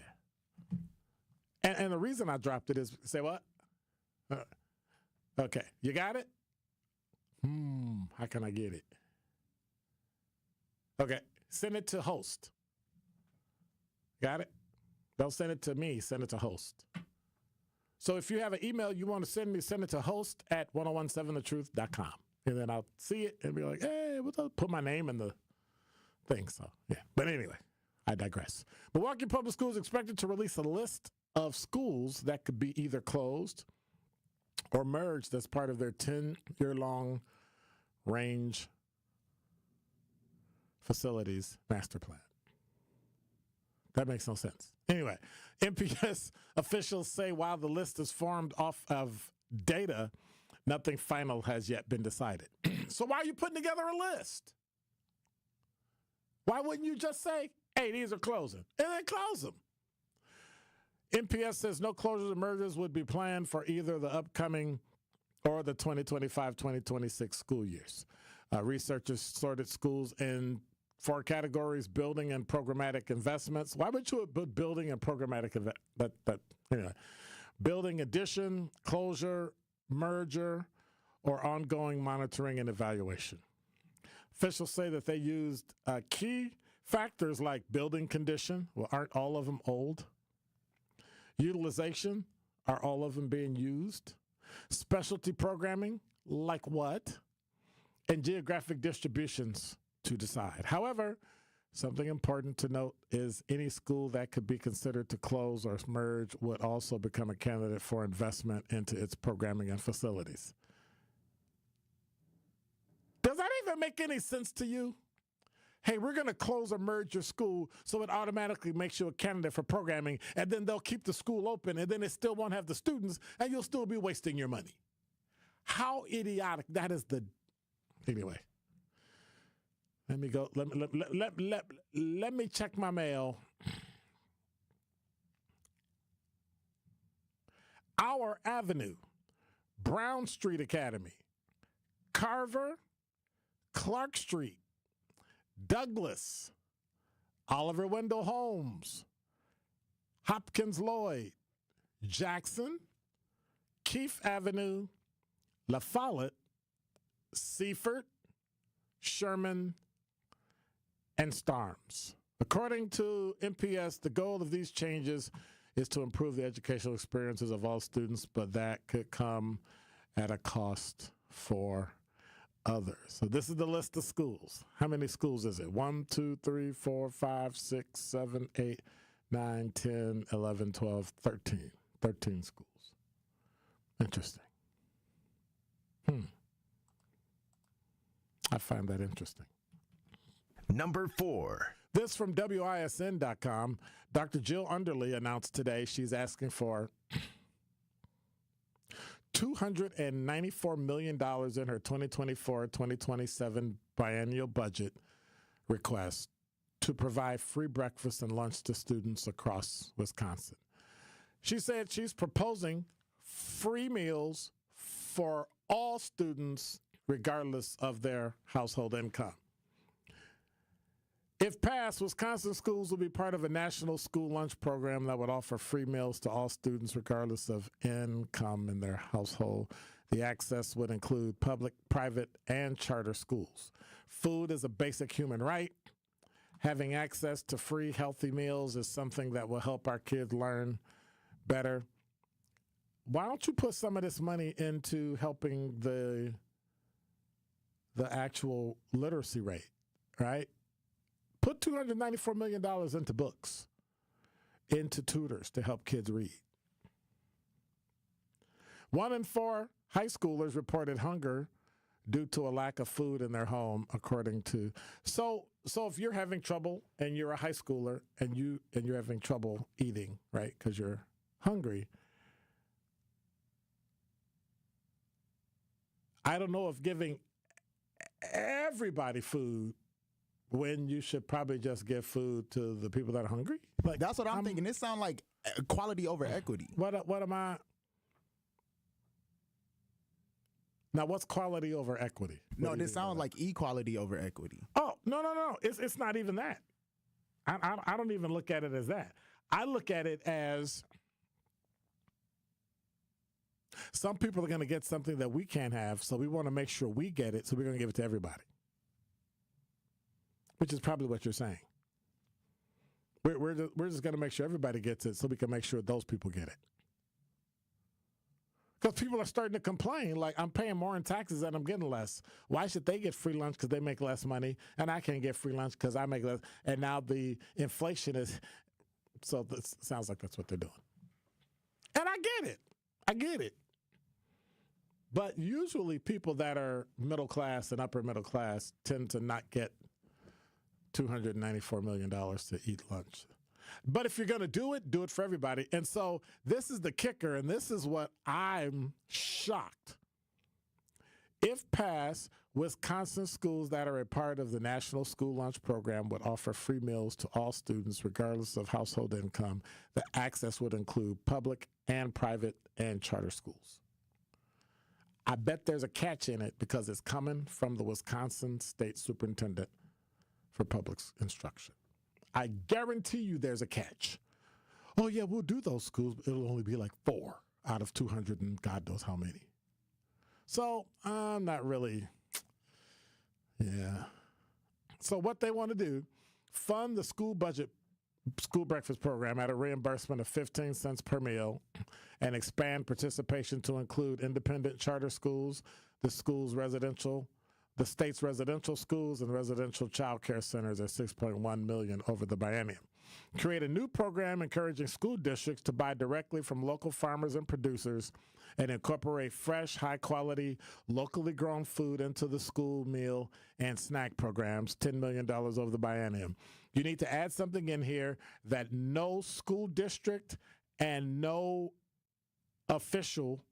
And the reason I dropped it is, say what? Okay, you got it? How can I get it? Okay, send it to host. Got it? Don't send it to me, send it to host. So if you have an email you want to send it to host@1017thetruth.com. And then I'll see it and be like, hey, what's up? Put my name in the think so. Yeah. But anyway, I digress. Milwaukee Public Schools is expected to release a list of schools that could be either closed or merged as part of their 10-year-long range facilities master plan. That makes no sense. Anyway, MPS officials say while the list is formed off of data, nothing final has yet been decided. So why are you putting together a list? Why wouldn't you just say, hey, these are closing, and then close them? MPS says no closures or mergers would be planned for either the upcoming or the 2025-2026 school years. Researchers sorted schools in 4 categories: building and programmatic investments. Why would you put building and programmatic anyway? Building addition, closure, merger, or ongoing monitoring and evaluation. Officials say that they used key factors like building condition. Well, aren't all of them old? Utilization, are all of them being used? Specialty programming, like what? And geographic distributions to decide. However, something important to note is any school that could be considered to close or merge would also become a candidate for investment into its programming and facilities. Does that even make any sense to you? Hey, we're going to close or merge your school so it automatically makes you a candidate for programming, and then they'll keep the school open, and then it still won't have the students, and you'll still be wasting your money. How idiotic. That is the... Anyway. Let me go. Let me check my mail. Our Avenue, Brown Street Academy, Carver, Clark Street, Douglas, Oliver Wendell Holmes, Hopkins Lloyd, Jackson, Keefe Avenue, La Follette, Seaford, Sherman, and Starms. According to MPS, the goal of these changes is to improve the educational experiences of all students, but that could come at a cost for others. So this is the list of schools. How many schools is it? 1, 2, 3, 4, 5, 6, 7, 8, 9, 10, 11, 12, 13. 13 schools. Interesting. I find that interesting. Number 4. This from WISN.com. Dr. Jill Underly announced today she's asking for $294 million in her 2024-2027 biennial budget request to provide free breakfast and lunch to students across Wisconsin. She said she's proposing free meals for all students regardless of their household income. If passed, Wisconsin schools will be part of a national school lunch program that would offer free meals to all students regardless of income in their household. The access would include public, private, and charter schools. Food is a basic human right. Having access to free, healthy meals is something that will help our kids learn better. Why don't you put some of this money into helping the actual literacy rate, right? Put $294 million into books, into tutors to help kids read. 1 in 4 high schoolers reported hunger due to a lack of food in their home, according to. So if you're having trouble and you're a high schooler and you're having trouble eating, right, because you're hungry, I don't know if giving everybody food when you should probably just give food to the people that are hungry. Like, that's what I'm thinking. This sounds like equality over equity. What am I? Now, what's quality over equity? No, this sounds like equality over equity. Oh, no. It's not even that. I don't even look at it as that. I look at it as some people are going to get something that we can't have, so we want to make sure we get it, so we're going to give it to everybody. Which is probably what you're saying. We're just going to make sure everybody gets it so we can make sure those people get it. Because people are starting to complain, like, I'm paying more in taxes and I'm getting less. Why should they get free lunch because they make less money, and I can't get free lunch because I make less? And now the inflation is, so this sounds like that's what they're doing. And I get it. But usually people that are middle class and upper middle class tend to not get $294 million to eat lunch. But if you're going to do it for everybody. And so this is the kicker, and this is what I'm shocked. If passed, Wisconsin schools that are a part of the National School Lunch Program would offer free meals to all students, regardless of household income. The access would include public and private and charter schools. I bet there's a catch in it because it's coming from the Wisconsin State Superintendent for Public Instruction. I guarantee you there's a catch. Oh, yeah, we'll do those schools, but it'll only be like 4 out of 200 and God knows how many. So I'm not really, yeah. So what they want to do, fund the school breakfast program at a reimbursement of 15 cents per meal and expand participation to include independent charter schools, the state's residential schools and residential child care centers at $6.1 million over the biennium. Create a new program encouraging school districts to buy directly from local farmers and producers and incorporate fresh, high-quality, locally grown food into the school meal and snack programs, $10 million over the biennium. You need to add something in here that no school district and no official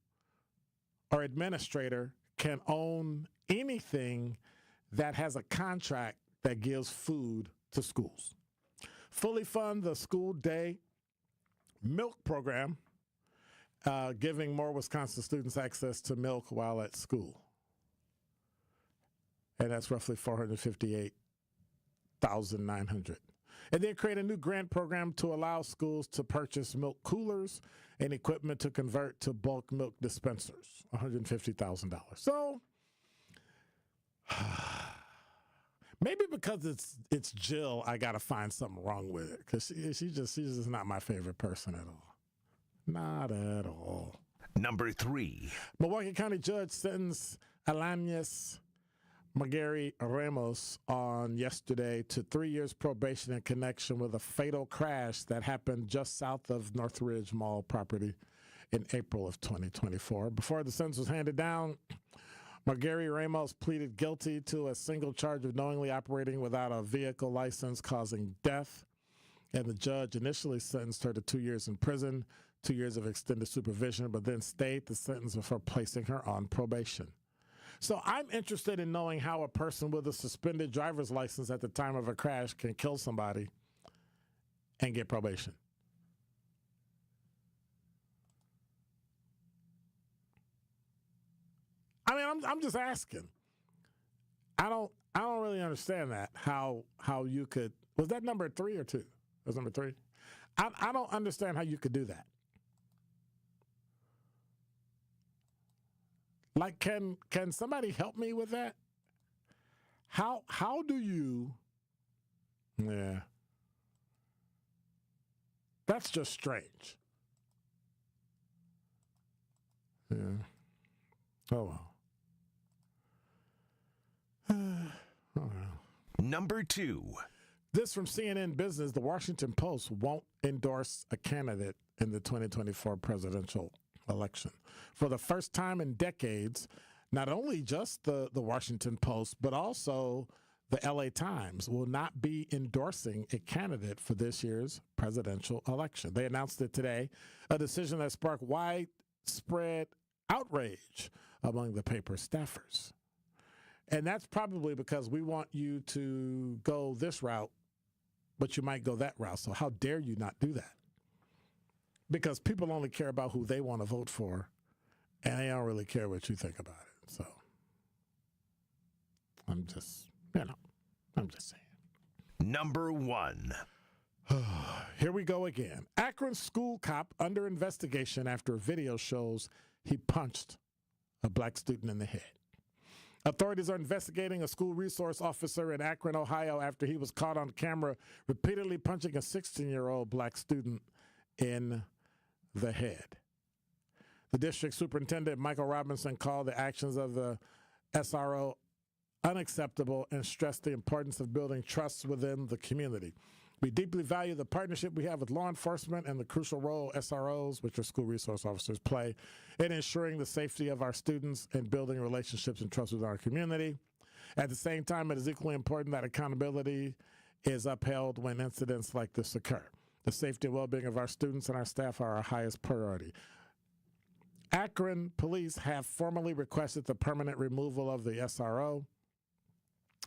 or administrator can own anything that has a contract that gives food to schools. Fully fund the school day milk program, giving more Wisconsin students access to milk while at school. And that's roughly $458,900. And then create a new grant program to allow schools to purchase milk coolers and equipment to convert to bulk milk dispensers, $150,000. So maybe because it's Jill, I got to find something wrong with it because she's just not my favorite person at all. Not at all. Number 3. Milwaukee County Judge sentenced Alanis Margary Ramos on yesterday to 3 years probation in connection with a fatal crash that happened just south of Northridge Mall property in April of 2024. Before the sentence was handed down, Margary Ramos pleaded guilty to a single charge of knowingly operating without a vehicle license causing death, and the judge initially sentenced her to 2 years in prison, 2 years of extended supervision, but then stayed the sentence before placing her on probation. So I'm interested in knowing how a person with a suspended driver's license at the time of a crash can kill somebody and get probation. I mean, I'm just asking. I don't really understand that. How you could, was that number 3 or 2? It was number 3. I don't understand how you could do that. Like, can somebody help me with that? How do you? Yeah, that's just strange. Yeah. Oh well. Oh well. Number 2. This from CNN Business: the Washington Post won't endorse a candidate in the 2024 presidential election. For the first time in decades, not only just the Washington Post, but also the LA Times will not be endorsing a candidate for this year's presidential election. They announced it today, a decision that sparked widespread outrage among the paper's staffers. And that's probably because we want you to go this route, but you might go that route. So how dare you not do that? Because people only care about who they want to vote for, and they don't really care what you think about it. So I'm just saying. Number 1. Here we go again. Akron school cop under investigation after a video shows he punched a black student in the head. Authorities are investigating a school resource officer in Akron, Ohio, after he was caught on camera repeatedly punching a 16-year-old black student in the head. The district superintendent, Michael Robinson, called the actions of the SRO unacceptable and stressed the importance of building trust within the community. We deeply value the partnership we have with law enforcement and the crucial role SROs, which are school resource officers, play in ensuring the safety of our students and building relationships and trust with our community. At the same time, it is equally important that accountability is upheld when incidents like this occur. The safety and well-being of our students and our staff are our highest priority. Akron police have formally requested the permanent removal of the SRO,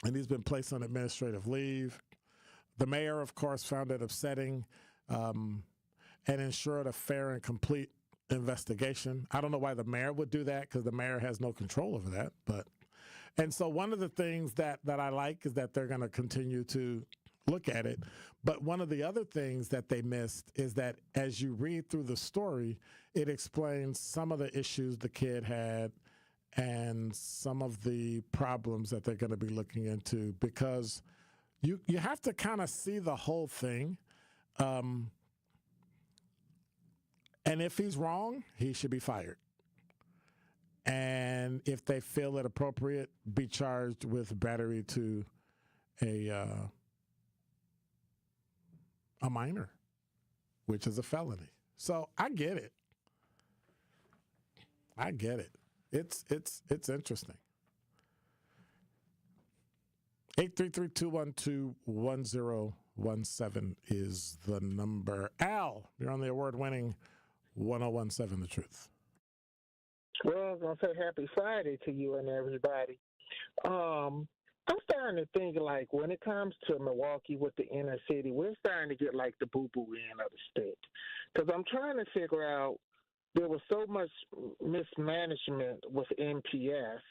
and he's been placed on administrative leave. The mayor, of course, found it upsetting and ensured a fair and complete investigation. I don't know why the mayor would do that, because the mayor has no control over that. And so one of the things that I like is that they're going to continue to look at it. But one of the other things that they missed is that as you read through the story, it explains some of the issues the kid had and some of the problems that they're going to be looking into, because you have to kind of see the whole thing. And if he's wrong, he should be fired. And if they feel it appropriate, be charged with battery to a minor, which is a felony. So I get it. It's interesting. 833-212-1017 is the number. Al, you're on the award-winning 1017 The Truth. Well, I was going to say happy Friday to you and everybody. I'm starting to think, like, when it comes to Milwaukee with the inner city, we're starting to get, like, the boo-boo end of the stick. Because I'm trying to figure out, there was so much mismanagement with MPS,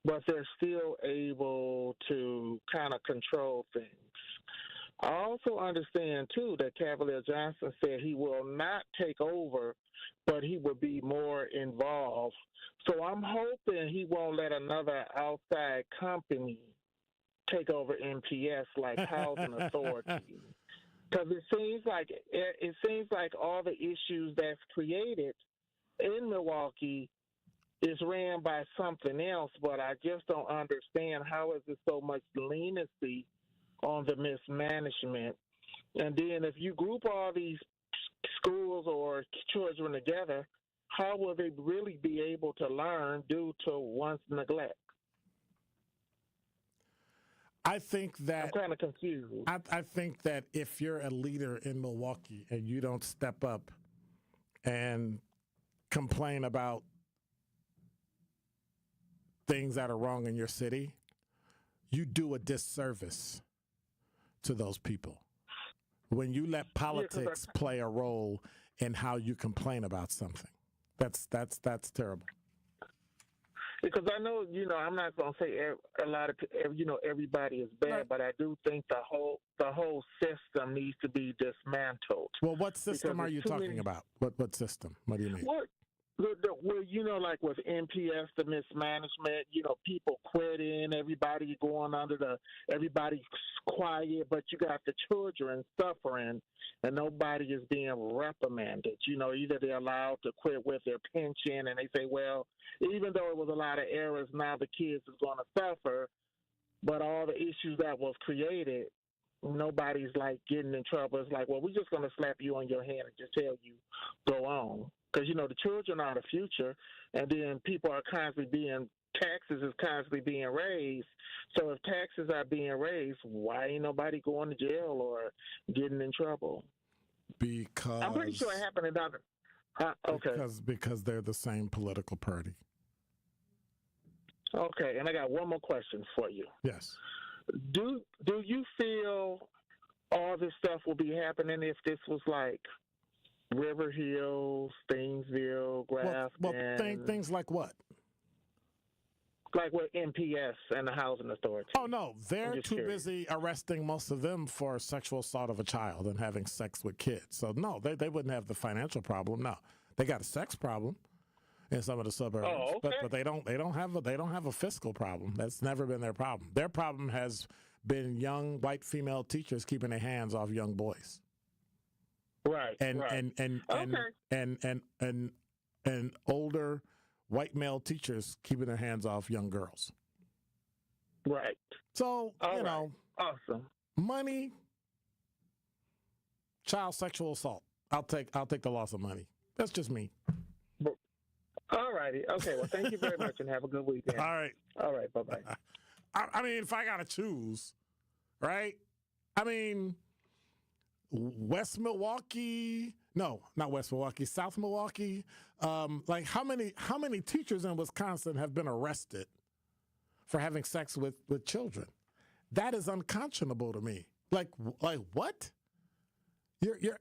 but they're still able to kind of control things. I also understand, too, that Cavalier Johnson said he will not take over, but he will be more involved. So I'm hoping he won't let another outside company take over MPS like Housing Authority. Because it seems like all the issues that's created in Milwaukee is ran by something else, but I just don't understand how is there so much leniency on the mismanagement. And then if you group all these schools or children together, how will they really be able to learn due to one's neglect? I think that I'm kind of confused. I think that if you're a leader in Milwaukee and you don't step up and complain about things that are wrong in your city, you do a disservice to those people. When you let politics play a role in how you complain about something, that's terrible. Because I know, I'm not going to say a lot of, everybody is bad, right, but I do think the whole system needs to be dismantled. Well, what system are you talking about? What system? What do you mean? Well, like with MPS, the mismanagement, people quitting, everybody going everybody's quiet, but you got the children suffering and nobody is being reprimanded. Either they're allowed to quit with their pension and they say, well, even though it was a lot of errors, now the kids is going to suffer, but all the issues that was created, nobody's like getting in trouble. It's like, well, we're just going to slap you on your hand and just tell you, go on. Because, the children are the future, and then taxes is constantly being raised. So if taxes are being raised, why ain't nobody going to jail or getting in trouble? Because I'm pretty sure it happened in other. Okay. Because they're the same political party. Okay, and I got one more question for you. Yes. Do you feel all this stuff will be happening if this was like River Hills, Thingsville, Grafton? Well, things like what? Like with MPS and the Housing Authority. Oh, no. They're too busy arresting most of them for sexual assault of a child and having sex with kids. So, no, they wouldn't have the financial problem. No. They got a sex problem in some of the suburbs. Oh, okay. But they don't have a fiscal problem. That's never been their problem. Their problem has been young white female teachers keeping their hands off young boys. Right. And and older white male teachers keeping their hands off young girls. Right. So, you know. Awesome. Money, child sexual assault. I'll take the loss of money. That's just me. All righty. Okay. Well, thank you very much, and have a good weekend. All right. All right. Bye-bye. I mean, if I got to choose, right? I mean, West Milwaukee. No, not West Milwaukee. South Milwaukee. Like how many teachers in Wisconsin have been arrested for having sex with children? That is unconscionable to me. Like what? You're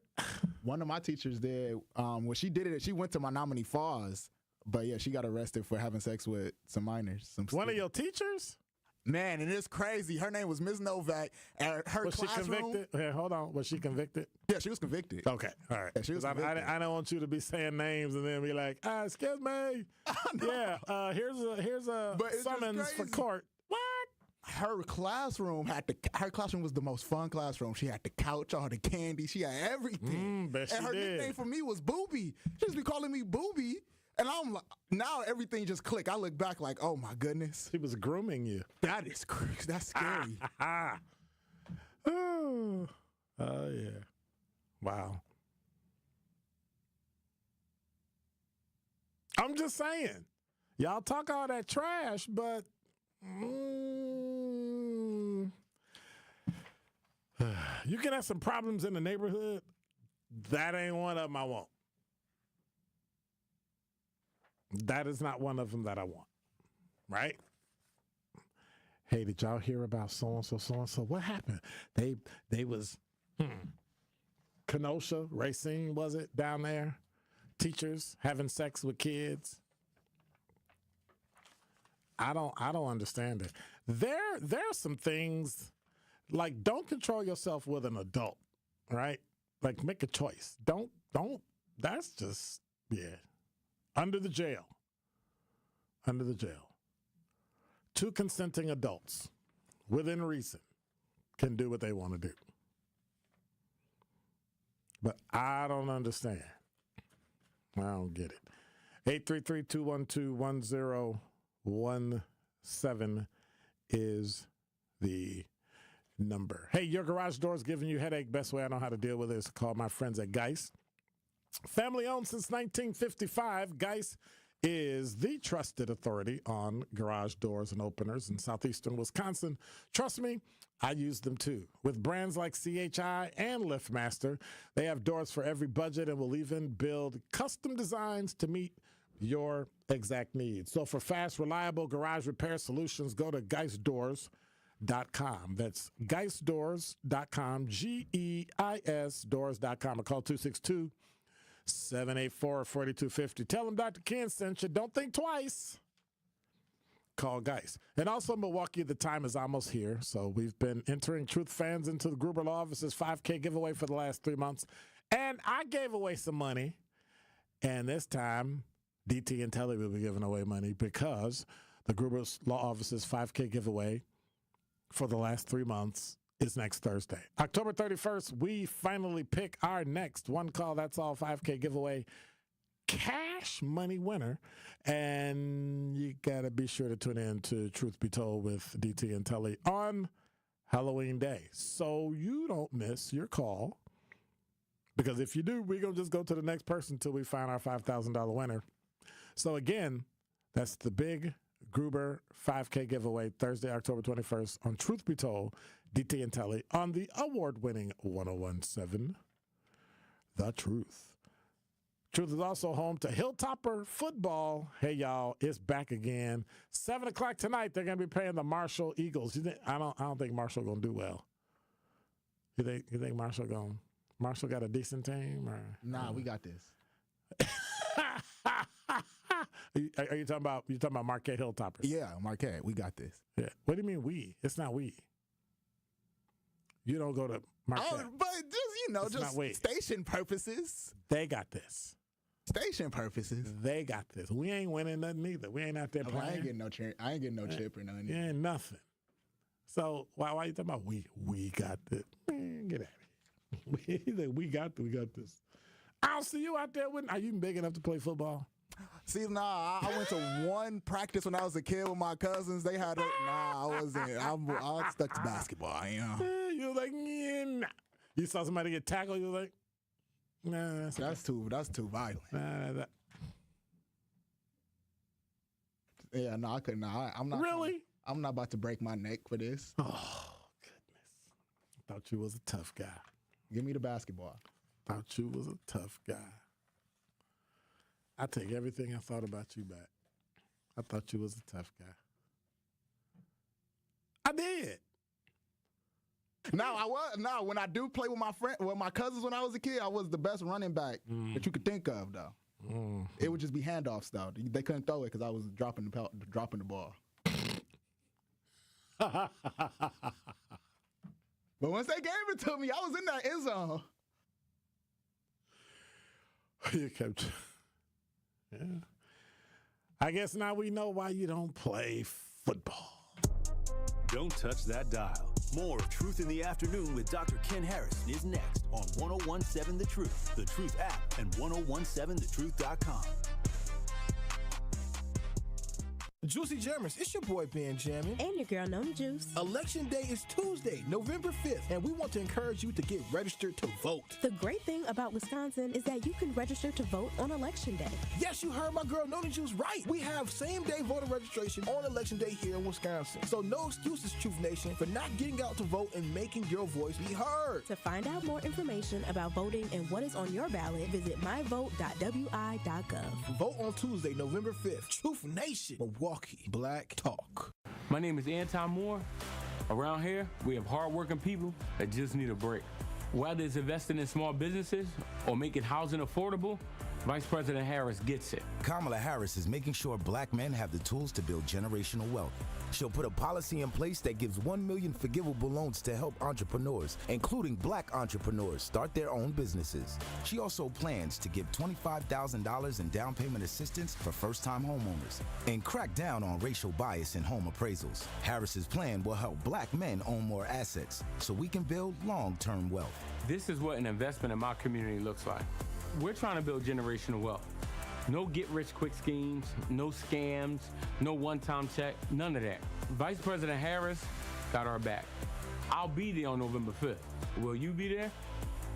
One of my teachers there, when she did it, she went to Menominee Falls, but yeah, she got arrested for having sex with some minors. One of your teachers? Man, and it's crazy. Her name was Ms. Novak. At her was classroom, she convicted? Yeah, hold on. Was she convicted? Yeah, she was convicted. Okay, all right. Yeah, she was convicted. I don't want you to be saying names and then be like, excuse me. Yeah, here's a summons for court. What? Her classroom was the most fun classroom. She had the couch, all the candy, she had everything. Bet and her nickname for me was Booby. She used to be calling me Booby. And I'm like, now everything just clicked. I look back like, oh my goodness. She was grooming you. That's scary. Oh, yeah. Wow. I'm just saying. Y'all talk all that trash, but you can have some problems in the neighborhood. That ain't one of them I want. That is not one of them that I want. Right? Hey, did y'all hear about so-and-so, so-and-so? What happened? They was Kenosha, Racine, was it, down there? Teachers having sex with kids. I don't understand it. There are some things, like, don't control yourself with an adult, right? Like, make a choice. Don't, that's just, yeah. Under the jail. Two consenting adults, within reason, can do what they want to do. But I don't understand. I don't get it. 833-212-1017 is the number. Hey, your garage door is giving you a headache. Best way I know how to deal with it is to call my friends at Geist. Family owned since 1955, Geist is the trusted authority on garage doors and openers in southeastern Wisconsin. Trust me, I use them too. With brands like CHI and LiftMaster, they have doors for every budget and will even build custom designs to meet your exact needs. So for fast, reliable garage repair solutions, go to GeistDoors.com. That's GeistDoors.com, GEIS doors.com, or call 262-784-4250. Tell them Dr. Ken sent you. Don't think twice. Call Geist. And also Milwaukee, the time is almost here. So we've been entering Truth fans into the Gruber Law Office's 5K giveaway for the last 3 months. And I gave away some money. And this time, DT and Telly will be giving away money because the Gruber Law Office's 5K giveaway for the last 3 months is next Thursday. October 31st, we finally pick our next One Call, That's All 5K giveaway cash money winner. And you got to be sure to tune in to Truth Be Told with DT and Telly on Halloween Day so you don't miss your call. Because if you do, we're going to just go to the next person until we find our $5,000 winner. So again, that's the big Gruber 5K giveaway Thursday, October 21st on Truth Be Told, DT and Telly on the award-winning 1017 The Truth. Truth is also home to Hilltopper football. Hey, y'all, it's back again. 7 o'clock tonight, they're going to be playing the Marshall Eagles. I don't think Marshall going to do well. You think Marshall got a decent team? Or? Nah, we got this. Are you talking about Marquette Hilltoppers? Yeah, Marquette. We got this. Yeah. What do you mean we? It's not we. You don't go to Marquette. Oh, but just station purposes. They got this. Station purposes. They got this. We ain't winning nothing either. We ain't out there playing. I ain't getting no chip. Or nothing. Yeah, nothing. So why are you talking about we? We got this. Man, get out of here. We got this. I'll see you out there. Are you big enough to play football? See, I went to one practice when I was a kid with my cousins. They had I wasn't. I stuck to basketball, you know. You was like, nah. You saw somebody get tackled, you was like, nah, that's too violent. Yeah, no, I couldn't. I'm not. Really? I'm not about to break my neck for this. Oh, goodness. I thought you was a tough guy. Give me the basketball. Thought you was a tough guy. I take everything I thought about you back. I thought you was a tough guy. I did. When I do play with my cousins when I was a kid, I was the best running back that you could think of, though. It would just be handoffs, though. They couldn't throw it because I was dropping the ball. But once they gave it to me, I was in that end zone. You kept... Yeah. I guess now we know why you don't play football. Don't touch that dial. More of Truth in the Afternoon with Dr. Ken Harris is next on 1017 The Truth, The Truth app, and 1017thetruth.com. Juicy Jammers, it's your boy Benjamin. And your girl Nona Juice. Election Day is Tuesday, November 5th, and we want to encourage you to get registered to vote. The great thing about Wisconsin is that you can register to vote on Election Day. Yes, you heard my girl Nona Juice right. We have same-day voter registration on Election Day here in Wisconsin. So no excuses, Truth Nation, for not getting out to vote and making your voice be heard. To find out more information about voting and what is on your ballot, visit myvote.wi.gov. Vote on Tuesday, November 5th. Truth Nation, Milwaukee, Black Talk. My name is Anton Moore. Around here, we have hardworking people that just need a break. Whether it's investing in small businesses or making housing affordable, Vice President Harris gets it. Kamala Harris is making sure black men have the tools to build generational wealth. She'll put a policy in place that gives 1 million forgivable loans to help entrepreneurs, including black entrepreneurs, start their own businesses. She also plans to give $25,000 in down payment assistance for first-time homeowners and crack down on racial bias in home appraisals. Harris's plan will help black men own more assets so we can build long-term wealth. This is what an investment in my community looks like. We're trying to build generational wealth. No get-rich-quick schemes, no scams, no one-time check, none of that. Vice President Harris got our back. I'll be there on November 5th. Will you be there?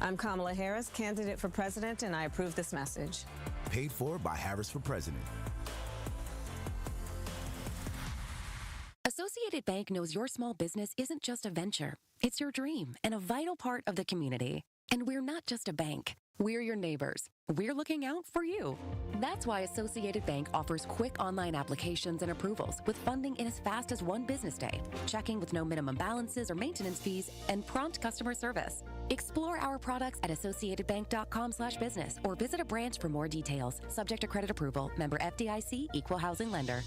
I'm Kamala Harris, candidate for president, and I approve this message. Paid for by Harris for President. Associated Bank knows your small business isn't just a venture. It's your dream and a vital part of the community. And we're not just a bank. We're your neighbors. We're looking out for you. That's why Associated Bank offers quick online applications and approvals with funding in as fast as 1 business day, checking with no minimum balances or maintenance fees, and prompt customer service. Explore our products at associatedbank.com/business or visit a branch for more details. Subject to credit approval. Member FDIC, Equal Housing Lender.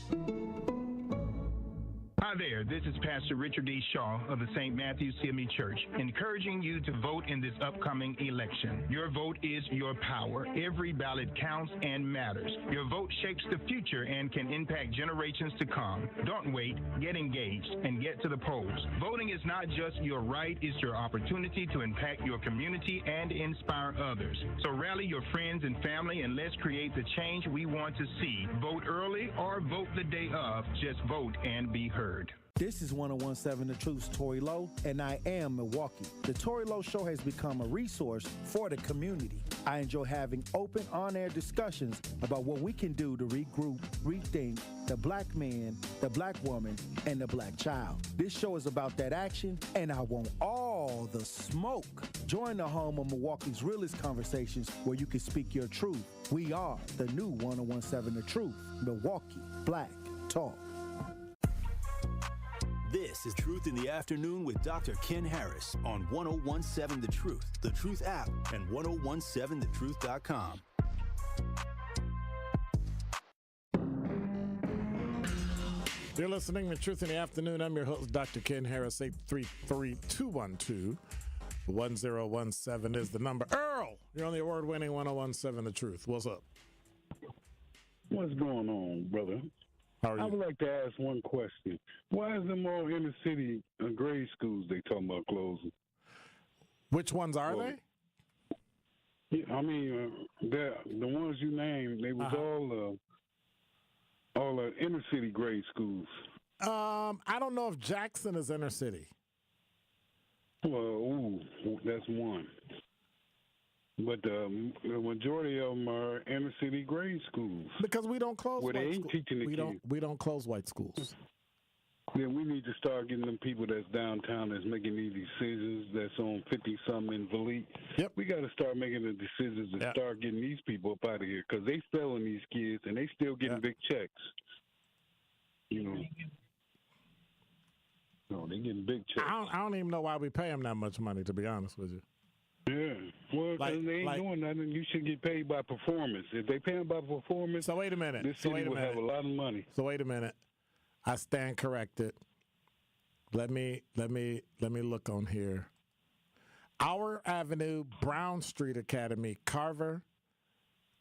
Hi there, this is Pastor Richard D. Shaw of the St. Matthew's CME Church, encouraging you to vote in this upcoming election. Your vote is your power. Every ballot counts and matters. Your vote shapes the future and can impact generations to come. Don't wait, get engaged, and get to the polls. Voting is not just your right, it's your opportunity to impact your community and inspire others. So rally your friends and family and let's create the change we want to see. Vote early or vote the day of. Just vote and be heard. This is 1017 The Truth's Tori Lowe, and I am Milwaukee. The Tori Lowe Show has become a resource for the community. I enjoy having open, on-air discussions about what we can do to regroup, rethink the black man, the black woman, and the black child. This show is about that action, and I want all the smoke. Join the home of Milwaukee's realest conversations where you can speak your truth. We are the new 1017 The Truth, Milwaukee Black Talk. This is Truth in the Afternoon with Dr. Ken Harris on 1017 The Truth app, and 1017thetruth.com. You're listening to Truth in the Afternoon. I'm your host, Dr. Ken Harris. 833-212-1017 is the number. Earl, you're on the award-winning 1017 The Truth. What's up? What's going on, brother? I would like to ask one question. Why is there more inner city grade schools they talking about closing? Which ones are they? Yeah, I mean, the ones you named, they was all inner city grade schools. I don't know if Jackson is inner city. Well, that's one. But the majority of them are inner city grade schools. Because we don't close where white they ain't schools. teaching the kids. We don't close white schools. Then we need to start getting them people that's downtown that's making these decisions that's on 50-something in Valete. Yep. We got to start making the decisions to start getting these people up out of here because they selling these kids and they still getting big checks. You know. No, they getting big checks. I don't even know why we pay them that much money, to be honest with you. Yeah. Well, they ain't doing nothing. You should get paid by performance. If they pay them by performance, so wait a minute. This city will have a lot of money. So wait a minute. I stand corrected. Let me look on here. Our Avenue, Brown Street Academy, Carver,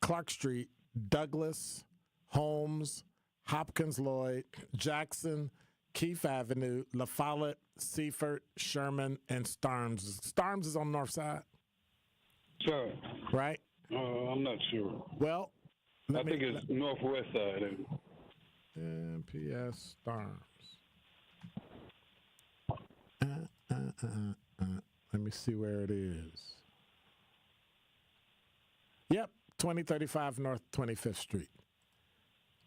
Clark Street, Douglas, Holmes, Hopkins Lloyd, Jackson, Keefe Avenue, La Follette, Seaford, Sherman, and Starnes. Starnes is on the north side. Sure. Right? I'm not sure. Well, I think it's northwest side. MPS Starnes. Let me see where it is. Yep, 2035 North 25th Street.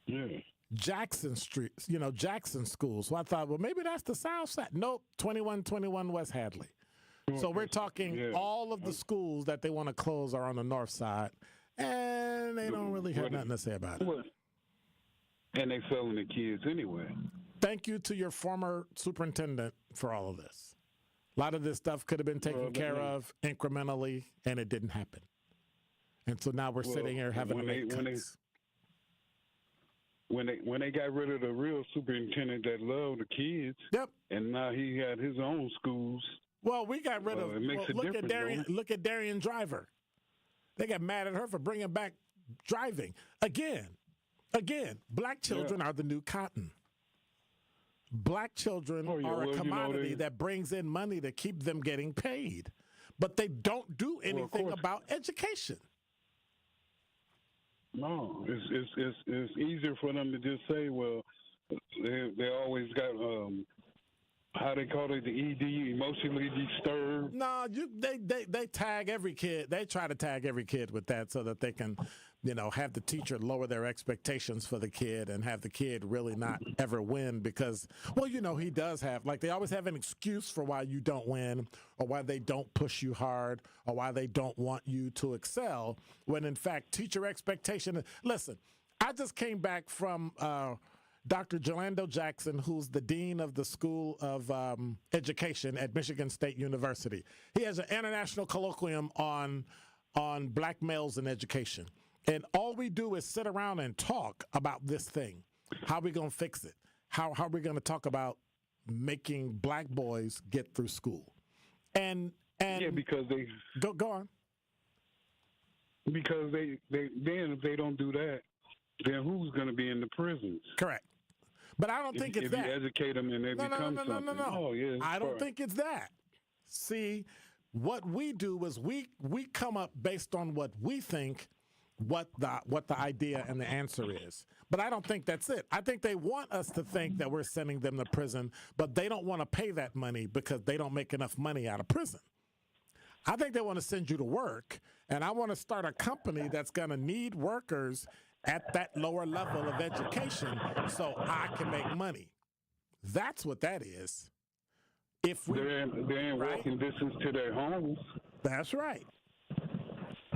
Yeah. Jackson Street, Jackson Schools. So I thought, well, maybe that's the south side. Nope, 2121 West Hadley. So we're talking all of the schools that they want to close are on the north side, and they don't really have nothing to say about it. And they selling the kids anyway. Thank you to your former superintendent for all of this. A lot of this stuff could have been taken care of incrementally, and it didn't happen. And so now we're sitting here having to make cuts. When they got rid of the real superintendent that loved the kids, and now he had his own schools. Well, we got rid of. Look at Darian Driver. They got mad at her for bringing back driving again. Black children are the new cotton. Black children are a commodity that brings in money to keep them getting paid, but they don't do anything about education. No, it's easier for them to just say, well, they always got how they call it, the ED, emotionally disturbed. No, they tag every kid. They try to tag every kid with that so that they can, have the teacher lower their expectations for the kid and have the kid really not ever win because, he does have, they always have an excuse for why you don't win or why they don't push you hard or why they don't want you to excel when, in fact, teacher expectation. Listen, I just came back from Dr. Jelando Jackson, who's the dean of the School of Education at Michigan State University. He has an international colloquium on black males in education. And all we do is sit around and talk about this thing. How are we going to fix it? How are we going to talk about making black boys get through school? And because they go on. Because then if they don't do that, then who's going to be in the prisons? Correct. But I don't think it's that. If you educate them and they become something. No. Oh, yeah, I don't think it's that. See, what we do is we come up based on what we think what the idea and the answer is. But I don't think that's it. I think they want us to think that we're sending them to prison, but they don't want to pay that money because they don't make enough money out of prison. I think they want to send you to work, and I want to start a company that's going to need workers at that lower level of education so I can make money. That's what that is. If they're in walking distance to their homes. That's right.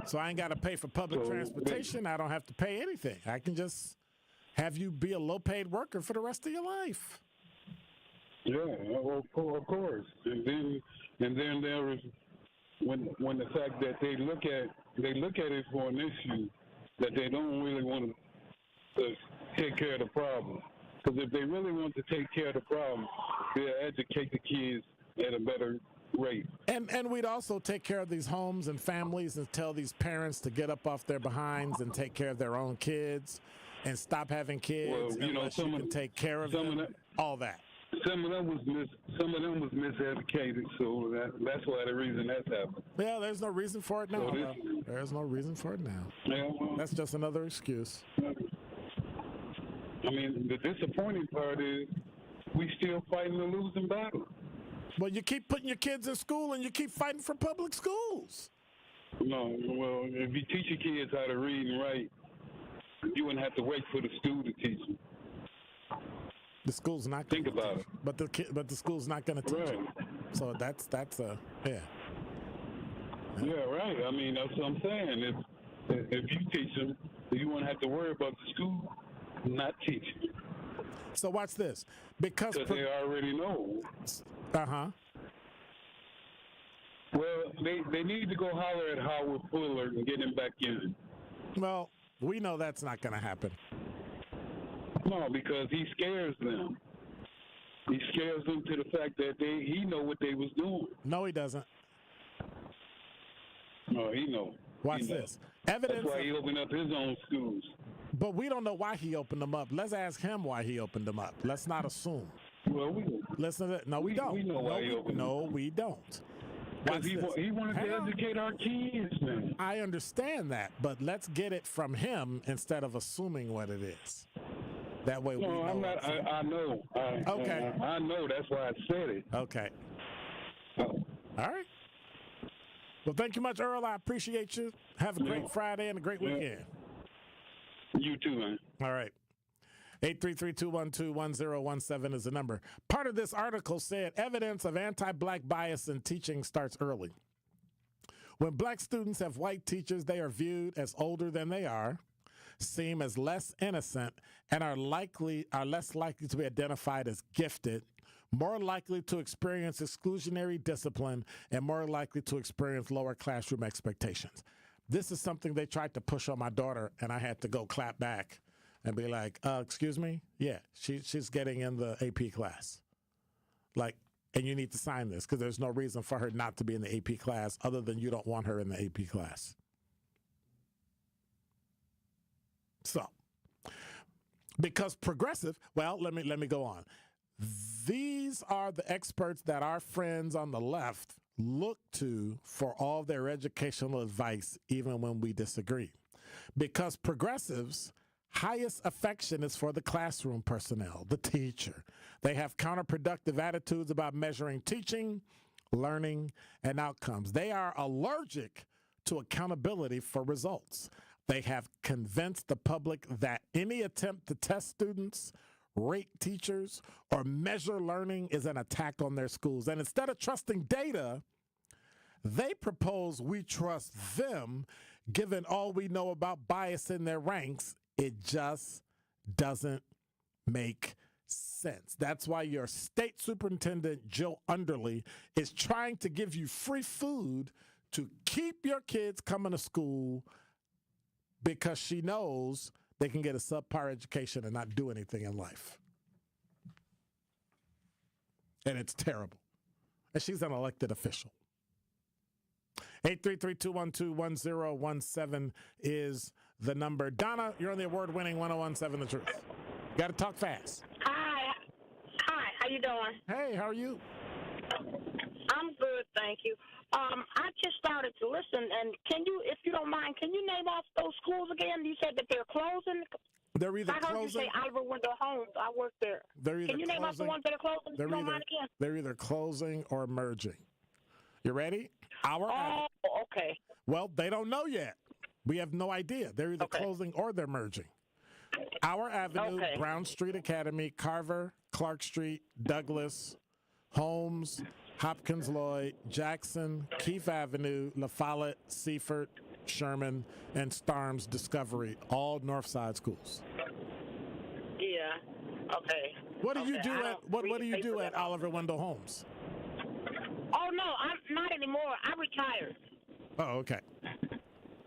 So I ain't got to pay for public transportation. I don't have to pay anything. I can just have you be a low-paid worker for the rest of your life. Yeah, of course. And then there is when the fact that they look at it for an issue that they don't really want to take care of the problem. Because if they really want to take care of the problem, they'll educate the kids at a better rate. And we'd also take care of these homes and families and tell these parents to get up off their behinds and take care of their own kids and stop having kids unless you can take care of them, all that. Some of them was miseducated, so that's why the reason that's happened. Yeah, there's no reason for it now. There's no reason for it now. Yeah, well, that's just another excuse. I mean, the disappointing part is we still fighting a losing battle. Well, you keep putting your kids in school and you keep fighting for public schools. No, well, if you teach your kids how to read and write, you wouldn't have to wait for the school to teach them. The school's not think about it, but the school's not going to teach them. So that's yeah. Yeah, right. I mean, that's what I'm saying. If you teach them, you won't have to worry about the school not teaching. So watch this, because they already know. Well, they need to go holler at Howard Fuller and get him back in. Well, we know that's not going to happen. No, because he scares them. He scares them to the fact that he know what they was doing. No, he doesn't. No, he know. Watch this. Evidence. That's why he opened up his own schools. But we don't know why he opened them up. Let's ask him why he opened them up. Let's not assume. Well, listen to that. No, we don't. We know why he opened them up. No, we don't. Because he wanted to educate our kids, man. I understand that, but let's get it from him instead of assuming what it is. That way we know. I'm not. I know. Okay. I know. That's why I said it. Okay. All right. Well, thank you much, Earl. I appreciate you. Have a great Friday and a great weekend. You too, man. All right. 833-212-1017 is the number. Part of this article said evidence of anti-black bias in teaching starts early. When black students have white teachers, they are viewed as older than they are, seem as less innocent, and are less likely to be identified as gifted, more likely to experience exclusionary discipline, and more likely to experience lower classroom expectations. This is something they tried to push on my daughter, and I had to go clap back and be like, excuse me? Yeah, she's getting in the AP class. Like, and you need to sign this because there's no reason for her not to be in the AP class other than you don't want her in the AP class. So, because progressive, well, let me go on. These are the experts that our friends on the left look to for all their educational advice, even when we disagree. Because progressives' highest affection is for the classroom personnel, the teacher. They have counterproductive attitudes about measuring teaching, learning, and outcomes. They are allergic to accountability for results. They have convinced the public that any attempt to test students, rate teachers, or measure learning is an attack on their schools. And instead of trusting data, they propose we trust them, given all we know about bias in their ranks. It just doesn't make sense. That's why your state superintendent, Jill Underly, is trying to give you free food to keep your kids coming to school because she knows they can get a subpar education and not do anything in life. And it's terrible. And she's an elected official. 833-212-1017 is the number. Donna, you're on the award-winning 1017 The Truth. You got to talk fast. Hi, how you doing? Hey, how are you? I'm good, thank you. I just started to listen, and can you, if you don't mind, can you name off those schools again? You said that they're closing. They're either closing. I heard you say Oliver Wendell Homes. I work there. Can you name off the ones that are closing? If you don't mind again? They're either closing or merging. You ready? Okay. Well, they don't know yet. We have no idea. They're either closing or they're merging. Our Avenue, Brown Street Academy, Carver, Clark Street, Douglas, Holmes, Hopkins Lloyd, Jackson, Keefe Avenue, La Follette, Seaford, Sherman, and Starnes Discovery, all Northside schools. Yeah. Okay. What do you do what do you do at Oliver Wendell Homes? Oh no, I'm not anymore. I retired. Oh, okay.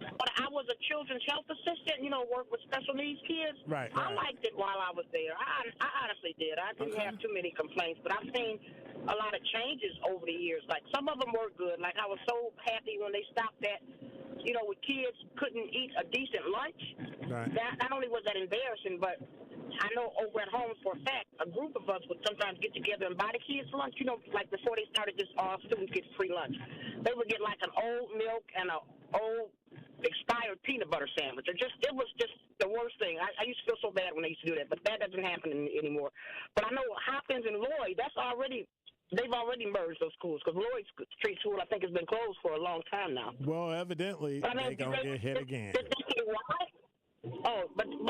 But I was a children's health assistant, work with special needs kids. Right. I liked it while I was there. I honestly did. I didn't have too many complaints, but I've seen a lot of changes over the years. Like, some of them were good. Like, I was so happy when they stopped that, with kids couldn't eat a decent lunch. Right. That not only was that embarrassing, but I know over at home for a fact, a group of us would sometimes get together and buy the kids lunch. Like before they started this, all students get free lunch. They would get like an old milk and a old expired peanut butter sandwich. It was just the worst thing. I used to feel so bad when they used to do that, but that doesn't happen anymore. But I know Hopkins and Lloyd, they've already merged those schools, because Lloyd Street School, I think, has been closed for a long time now. Well, evidently, they're going to get hit again. Did they say why? Oh, but did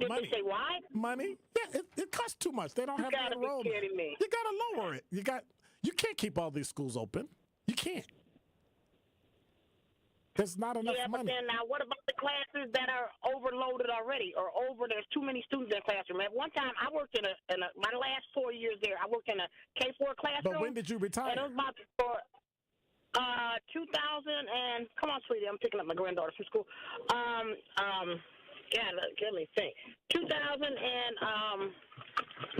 they say why? Money? Yeah, it costs too much. They don't have the enrollment. You gotta be kidding me. You got to lower it. You can't keep all these schools open. You can't. There's not enough money. But then now, what about the classes that are overloaded already, or there's too many students in the classroom? At one time, I worked in my last 4 years there, I worked in a K-4 classroom. But when did you retire? And it was about for 2000 and, come on, sweetie, I'm picking up my granddaughter from school. Let me think. 2000 and,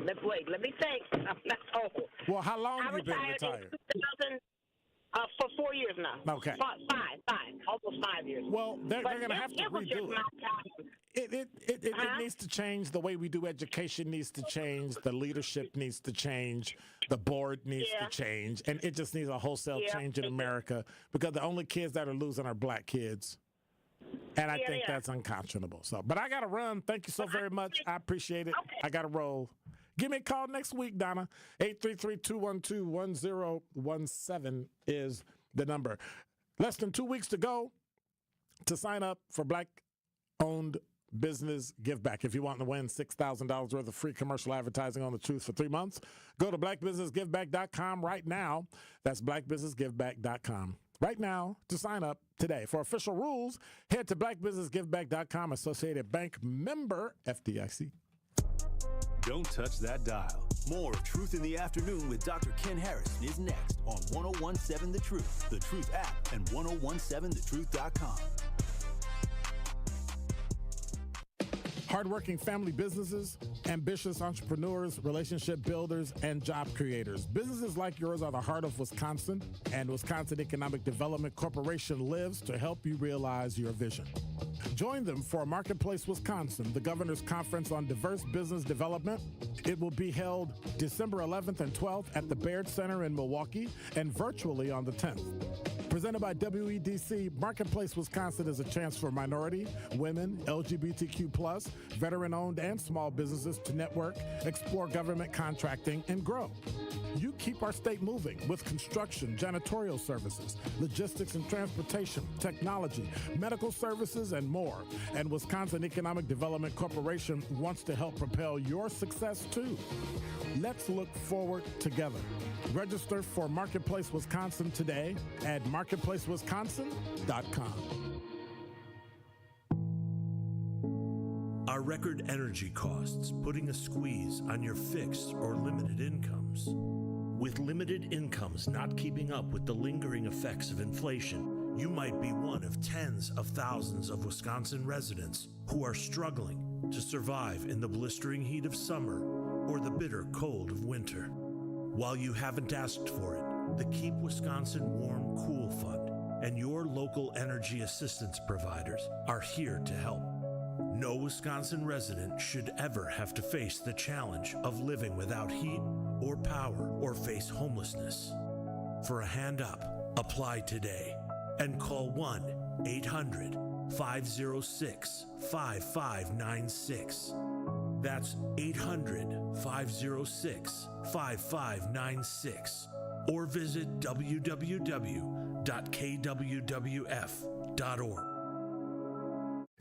let me think. I'm not old. Well, how long have you been retired? 2000. For 4 years now. Okay. Five, almost 5 years. Well, they're going to have to redo it. It needs to change. The way we do education needs to change. The leadership needs to change. The board needs to change. And it just needs a wholesale change in America, because the only kids that are losing are black kids. And I think that's unconscionable. So, but I got to run. Thank you so very much. I appreciate it. Okay. I got to roll. Give me a call next week, Donna. 833-212-1017 is the number. Less than 2 weeks to go to sign up for Black-Owned Business Give Back. If you want to win $6,000 worth of free commercial advertising on The Truth for 3 months, go to blackbusinessgiveback.com right now. That's blackbusinessgiveback.com. Right now to sign up today. For official rules, head to blackbusinessgiveback.com, Associated Bank, member FDIC. Don't touch that dial. More of Truth in the Afternoon with Dr. Ken Harrison is next on 1017 The Truth, The Truth app, and 1017thetruth.com. Hardworking family businesses, ambitious entrepreneurs, relationship builders, and job creators. Businesses like yours are the heart of Wisconsin, and Wisconsin Economic Development Corporation lives to help you realize your vision. Join them for Marketplace Wisconsin, the Governor's Conference on Diverse Business Development. It will be held December 11th and 12th at the Baird Center in Milwaukee and virtually on the 10th. Presented by WEDC, Marketplace Wisconsin is a chance for minority, women, LGBTQ+, veteran-owned and small businesses to network, explore government contracting, and grow. You keep our state moving with construction, janitorial services, logistics and transportation, technology, medical services, and more. And Wisconsin Economic Development Corporation wants to help propel your success too. Let's look forward together. Register for Marketplace Wisconsin today at marketplacewisconsin.com. Are record energy costs putting a squeeze on your fixed or limited incomes? With limited incomes not keeping up with the lingering effects of inflation, you might be one of tens of thousands of Wisconsin residents who are struggling to survive in the blistering heat of summer or the bitter cold of winter. While you haven't asked for it, the Keep Wisconsin Warm Cool Fund and your local energy assistance providers are here to help. No Wisconsin resident should ever have to face the challenge of living without heat or power or face homelessness. For a hand up, apply today and call 1-800-506-5596. That's 800-506-5596. Or visit www.kwwf.org.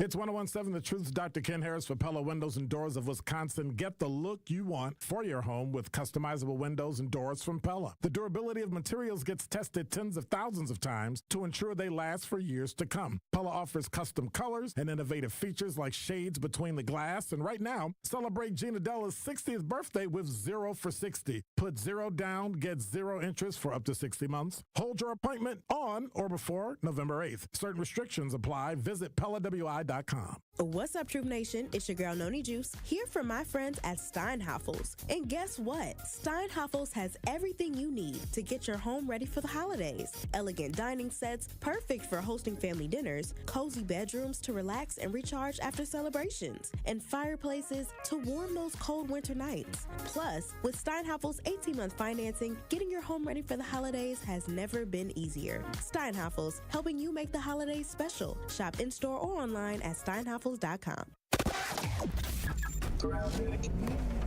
It's 1017 The Truth's Dr. Ken Harris for Pella Windows and Doors of Wisconsin. Get the look you want for your home with customizable windows and doors from Pella. The durability of materials gets tested tens of thousands of times to ensure they last for years to come. Pella offers custom colors and innovative features like shades between the glass. And right now, celebrate Gina Della's 60th birthday with 0 for 60. Put 0 down, get 0 interest for up to 60 months. Hold your appointment on or before November 8th. Certain restrictions apply. Visit PellaWI.com steinhaffels.com. What's up, Troop Nation? It's your girl, Noni Juice, here for my friends at Steinhaffels. And guess what? Steinhaffels has everything you need to get your home ready for the holidays. Elegant dining sets, perfect for hosting family dinners, cozy bedrooms to relax and recharge after celebrations, and fireplaces to warm those cold winter nights. Plus, with Steinhaffels' 18-month financing, getting your home ready for the holidays has never been easier. Steinhaffels, helping you make the holidays special. Shop in-store or online at steinhaffels.com.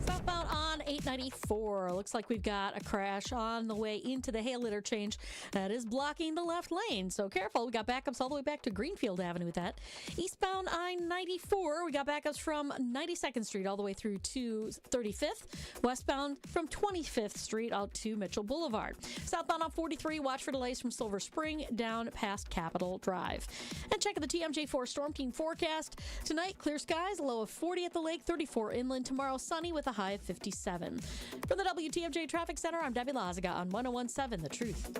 Southbound on 894. Looks like we've got a crash on the way into the Hale interchange that is blocking the left lane. So careful. We got backups all the way back to Greenfield Avenue with that. Eastbound I-94. We got backups from 92nd Street all the way through to 35th. Westbound from 25th Street out to Mitchell Boulevard. Southbound on 43. Watch for delays from Silver Spring down past Capitol Drive. And check the TMJ4 Storm Team forecast. Tonight, clear skies, a low of 40 at the lake, 34 inland. Tomorrow, sunny with a high of 57. From the WTMJ Traffic Center, I'm Debbie Lazaga on 101.7 The Truth.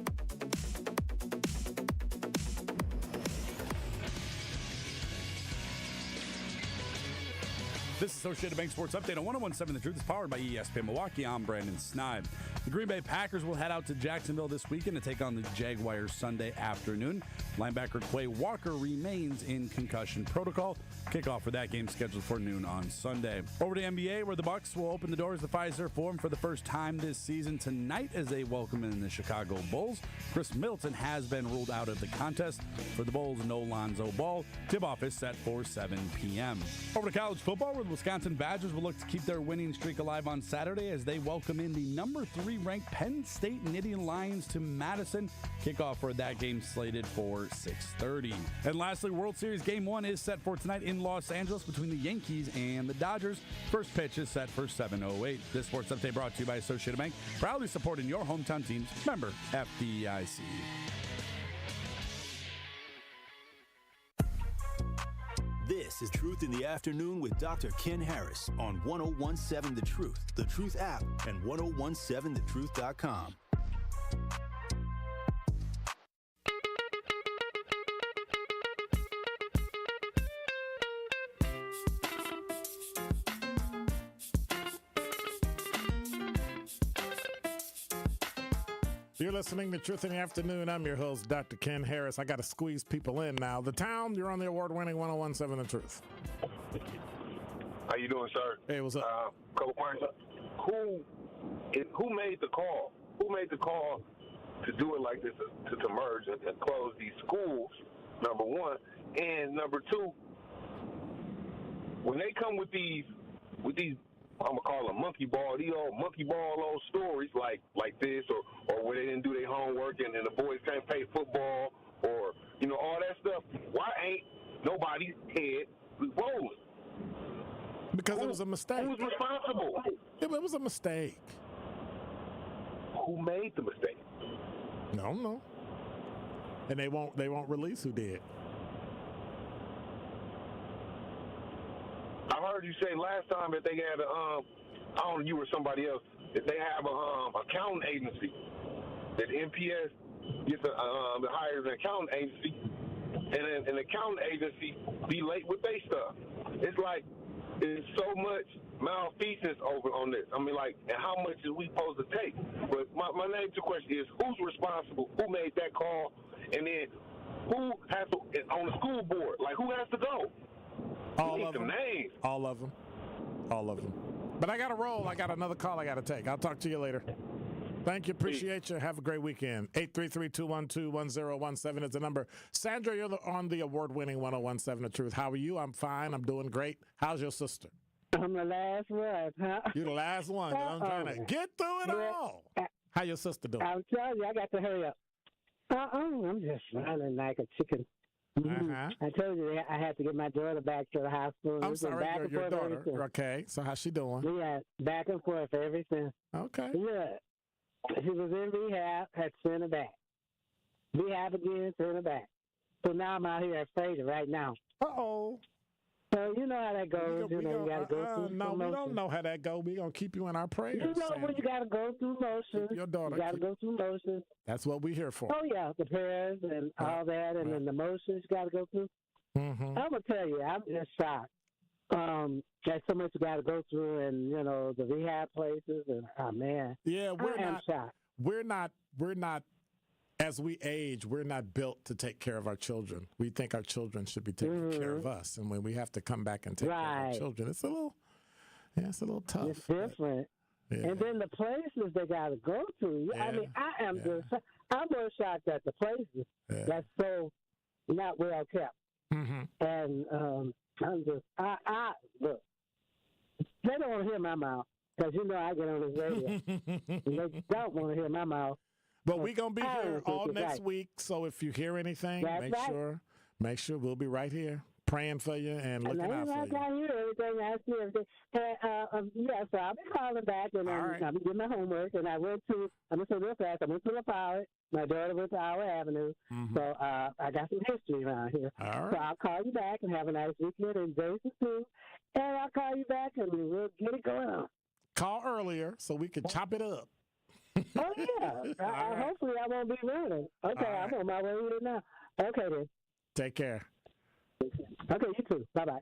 This Associated Bank Sports Update on 101.7 The Truth is powered by ESPN Milwaukee. I'm Brandon Sneib. The Green Bay Packers will head out to Jacksonville this weekend to take on the Jaguars Sunday afternoon. Linebacker Quay Walker remains in concussion protocol. Kickoff for that game scheduled for noon on Sunday. Over to NBA, where the Bucks will open the doors to Fiserv Forum for the first time this season tonight as they welcome in the Chicago Bulls. Chris Middleton has been ruled out of the contest. For the Bulls, no Lonzo Ball. Tip-off is set for 7 p.m. Over to college football, where the Wisconsin Badgers will look to keep their winning streak alive on Saturday as they welcome in the number 3 ranked Penn State Nittany Lions to Madison. Kickoff for that game slated for 6:30. And lastly, World Series Game 1 is set for tonight in Los Angeles between the Yankees and the Dodgers. First pitch is set for 7:08. This sports update brought to you by Associated Bank, proudly supporting your hometown teams. Member FDIC. This is Truth in the Afternoon with Dr. Ken Harris on 101.7 The Truth app, and 1017thetruth.com. You're listening to Truth in the Afternoon. I'm your host, Dr. Ken Harris. I got to squeeze people in now. The Town, you're on the award-winning 101.7 The Truth. How you doing, sir? Hey, what's up? Couple points. Who made the call? Who made the call to do it like this, to merge and close these schools, number one? And number two, when they come with these I'm gonna call them monkey ball old stories like this, or where they didn't do their homework and the boys can't play football, or all that stuff. Why ain't nobody's head rolling? Because it was a mistake. Who's responsible? It was a mistake. Who made the mistake? No. And they won't release who did. I heard you say last time that they had I don't know, you or somebody else, that they have a accounting agency, that NPS gets hires an accounting agency, and an accounting agency be late with their stuff. It's like there's so much malfeasance over on this. I mean, like, and how much is we supposed to take? But my main question is, who's responsible? Who made that call? And then who has to, on the school board? Like, who has to go? All of them. Names. All of them. But I got to roll. I got another call I got to take. I'll talk to you later. Thank you. Appreciate you. Have a great weekend. 833-212-1017 is the number. Sandra, you're on the award-winning 101.7 The Truth. How are you? I'm fine. I'm doing great. How's your sister? I'm the last one, huh? You're the last one. I'm trying to get through it all. How your sister doing? I'm telling you, I got to hurry up. I'm just running like a chicken. Uh-huh. I told you I had to get my daughter back to the hospital. I'm sorry, your daughter. Okay, so how's she doing? Yeah, back and forth ever since. Okay. Yeah, she was in rehab, had to send her back. Rehab again, send her back. So now I'm out here at Fraser right now. Uh-oh. So you know how that goes. You got to go through no, we don't know how that goes. We're going to keep you in our prayers. You know when you got to go through motions. Your daughter. You got to go through motions. That's what we're here for. Oh, yeah, the prayers and all that, and then the motions you got to go through. I'm gonna tell you, I'm just shocked. There's so much you got to go through, and the rehab places, and man, yeah, I am shocked. We're not. As we age, we're not built to take care of our children. We think our children should be taking care of us, and when we have to come back and take care of our children, it's a little tough. It's different. Yeah. And then the places they got to go to. I mean, I'm more shocked at the places that's so not well kept. And I'm just, look, they don't want to hear my mouth because I get on this radio. And they don't want to hear my mouth. But we're going to be here all next week, so if you hear anything, make sure we'll be right here praying for you and looking out for you. I hear everything. I see everything. So I'll be calling back, and I'll be doing my homework. And I'm going to say real fast, I went to La Power. My daughter went to Our Avenue. So I got some history around here. So I'll call you back and have a nice weekend, and Jason too. And I'll call you back, and we'll get it going on. Call earlier so we can chop it up. Oh, yeah. Hopefully I won't be running. Okay, I'm on my way here now. Okay, then. Take care. Okay, you too. Bye-bye.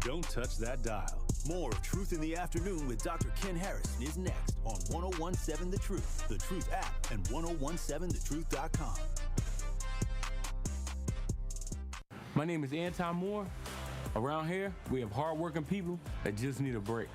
Don't touch that dial. More of Truth in the Afternoon with Dr. Ken Harrison is next on 1017 The Truth, The Truth app, and 1017thetruth.com. My name is Anton Moore. Around here, we have hardworking people that just need a break.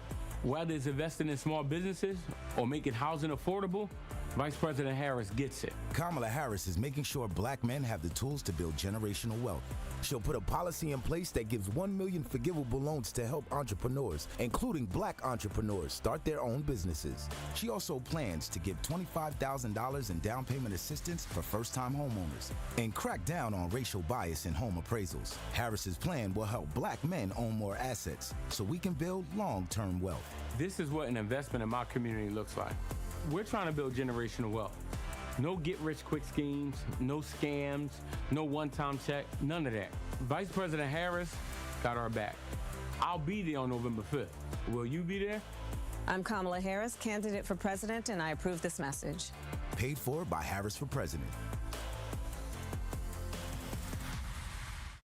Whether it's investing in small businesses or making housing affordable, Vice President Harris gets it. Kamala Harris is making sure black men have the tools to build generational wealth. She'll put a policy in place that gives 1 million forgivable loans to help entrepreneurs, including black entrepreneurs, start their own businesses. She also plans to give $25,000 in down payment assistance for first-time homeowners and crack down on racial bias in home appraisals. Harris's plan will help black men own more assets so we can build long-term wealth. This is what an investment in my community looks like. We're trying to build generational wealth. No get-rich-quick schemes, no scams, no one-time check, none of that. Vice President Harris got our back. I'll be there on November 5th. Will you be there? I'm Kamala Harris, candidate for president, and I approve this message. Paid for by Harris for President.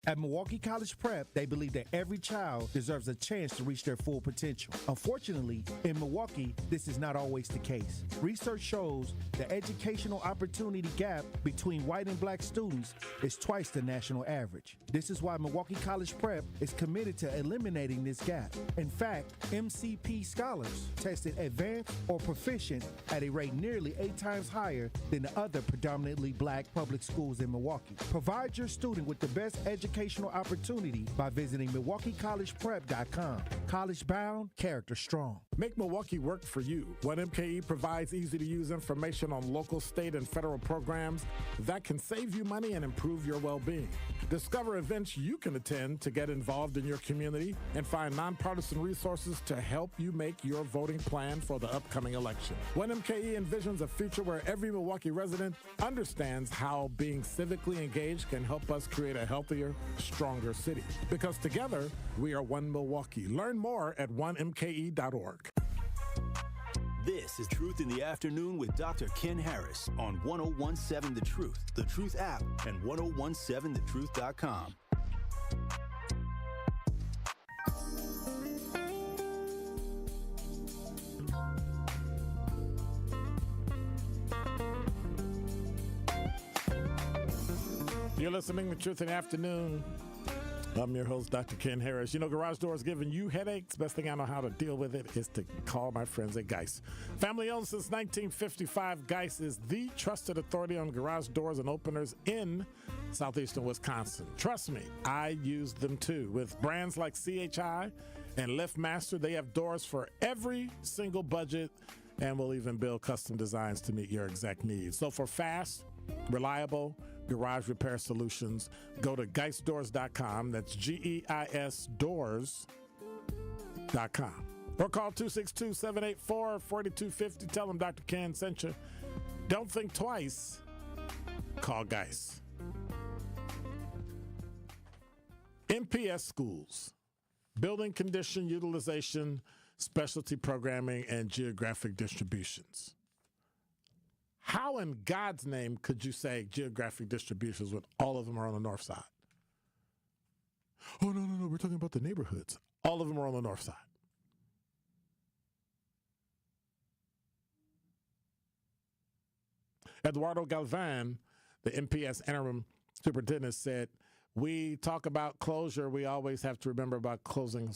At Milwaukee College Prep, they believe that every child deserves a chance to reach their full potential. Unfortunately, in Milwaukee, this is not always the case. Research shows the educational opportunity gap between white and black students is twice the national average. This is why Milwaukee College Prep is committed to eliminating this gap. In fact, MCP scholars tested advanced or proficient at a rate nearly 8 times higher than the other predominantly black public schools in Milwaukee. Provide your student with the best educational opportunity by visiting MilwaukeeCollegePrep.com. College bound, character strong. Make Milwaukee work for you. 1MKE provides easy-to-use information on local, state, and federal programs that can save you money and improve your well-being. Discover events you can attend to get involved in your community and find nonpartisan resources to help you make your voting plan for the upcoming election. 1MKE envisions a future where every Milwaukee resident understands how being civically engaged can help us create a healthier, stronger city. Because together, we are one Milwaukee. Learn more at 1mke.org. This is Truth in the Afternoon with Dr. Ken Harris on 1017 The Truth, The Truth app, and 1017thetruth.com. You're listening to Truth in the Afternoon. I'm your host, Dr. Ken Harris. You know, garage doors giving you headaches. Best thing I know how to deal with it is to call my friends at Geis. Family owned since 1955, Geis is the trusted authority on garage doors and openers in southeastern Wisconsin. Trust me, I use them too. With brands like CHI and LiftMaster, they have doors for every single budget and will even build custom designs to meet your exact needs. So for fast, reliable garage repair solutions, go to geisdoors.com. That's GEIS doors.com. Or call 262-784-4250. Tell them Dr. Ken sent you. Don't think twice. Call Geis. MPS schools, building condition utilization, specialty programming, and geographic distributions. How in God's name could you say geographic distributions when all of them are on the north side? Oh, no, we're talking about the neighborhoods. All of them are on the north side. Eduardo Galvan, the MPS interim superintendent, said, we talk about closure. We always have to remember about closing.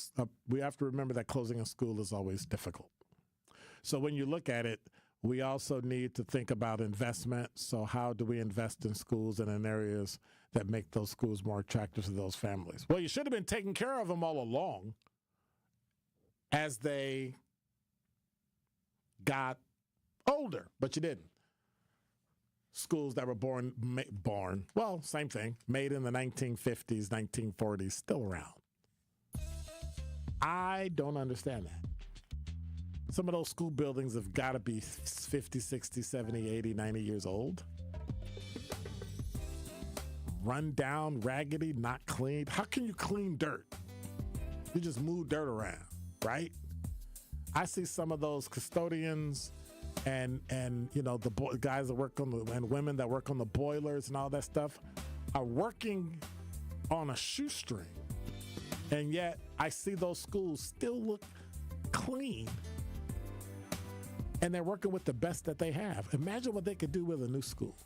We have to remember that closing a school is always difficult. So when you look at it, we also need to think about investment. So how do we invest in schools and in areas that make those schools more attractive to those families? Well, you should have been taking care of them all along as they got older, but you didn't. Schools that were same thing, made in the 1950s, 1940s, still around. I don't understand that. Some of those school buildings have got to be 50, 60, 70, 80, 90 years old. Run down, raggedy, not clean. How can you clean dirt? You just move dirt around, right? I see some of those custodians and the guys that work on and women that work on the boilers and all that stuff are working on a shoestring. And yet I see those schools still look clean. And they're working with the best that they have. Imagine what they could do with a new school.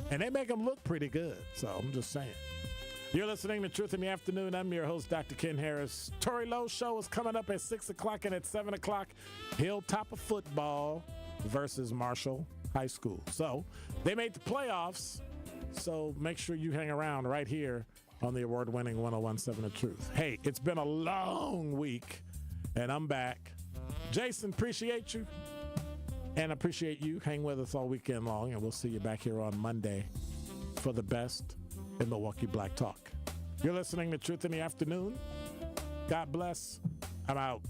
And they make them look pretty good. So I'm just saying. You're listening to Truth in the Afternoon. I'm your host, Dr. Ken Harris. Tory Lowe's show is coming up at 6 o'clock, and at 7 o'clock, Hilltop of Football versus Marshall High School. So they made the playoffs, so make sure you hang around right here on the award-winning 101.7 The Truth. Hey, it's been a long week, and I'm back. Jason, appreciate you, and appreciate you. Hang with us all weekend long, and we'll see you back here on Monday for the best in Milwaukee Black Talk. You're listening to Truth in the Afternoon. God bless. I'm out.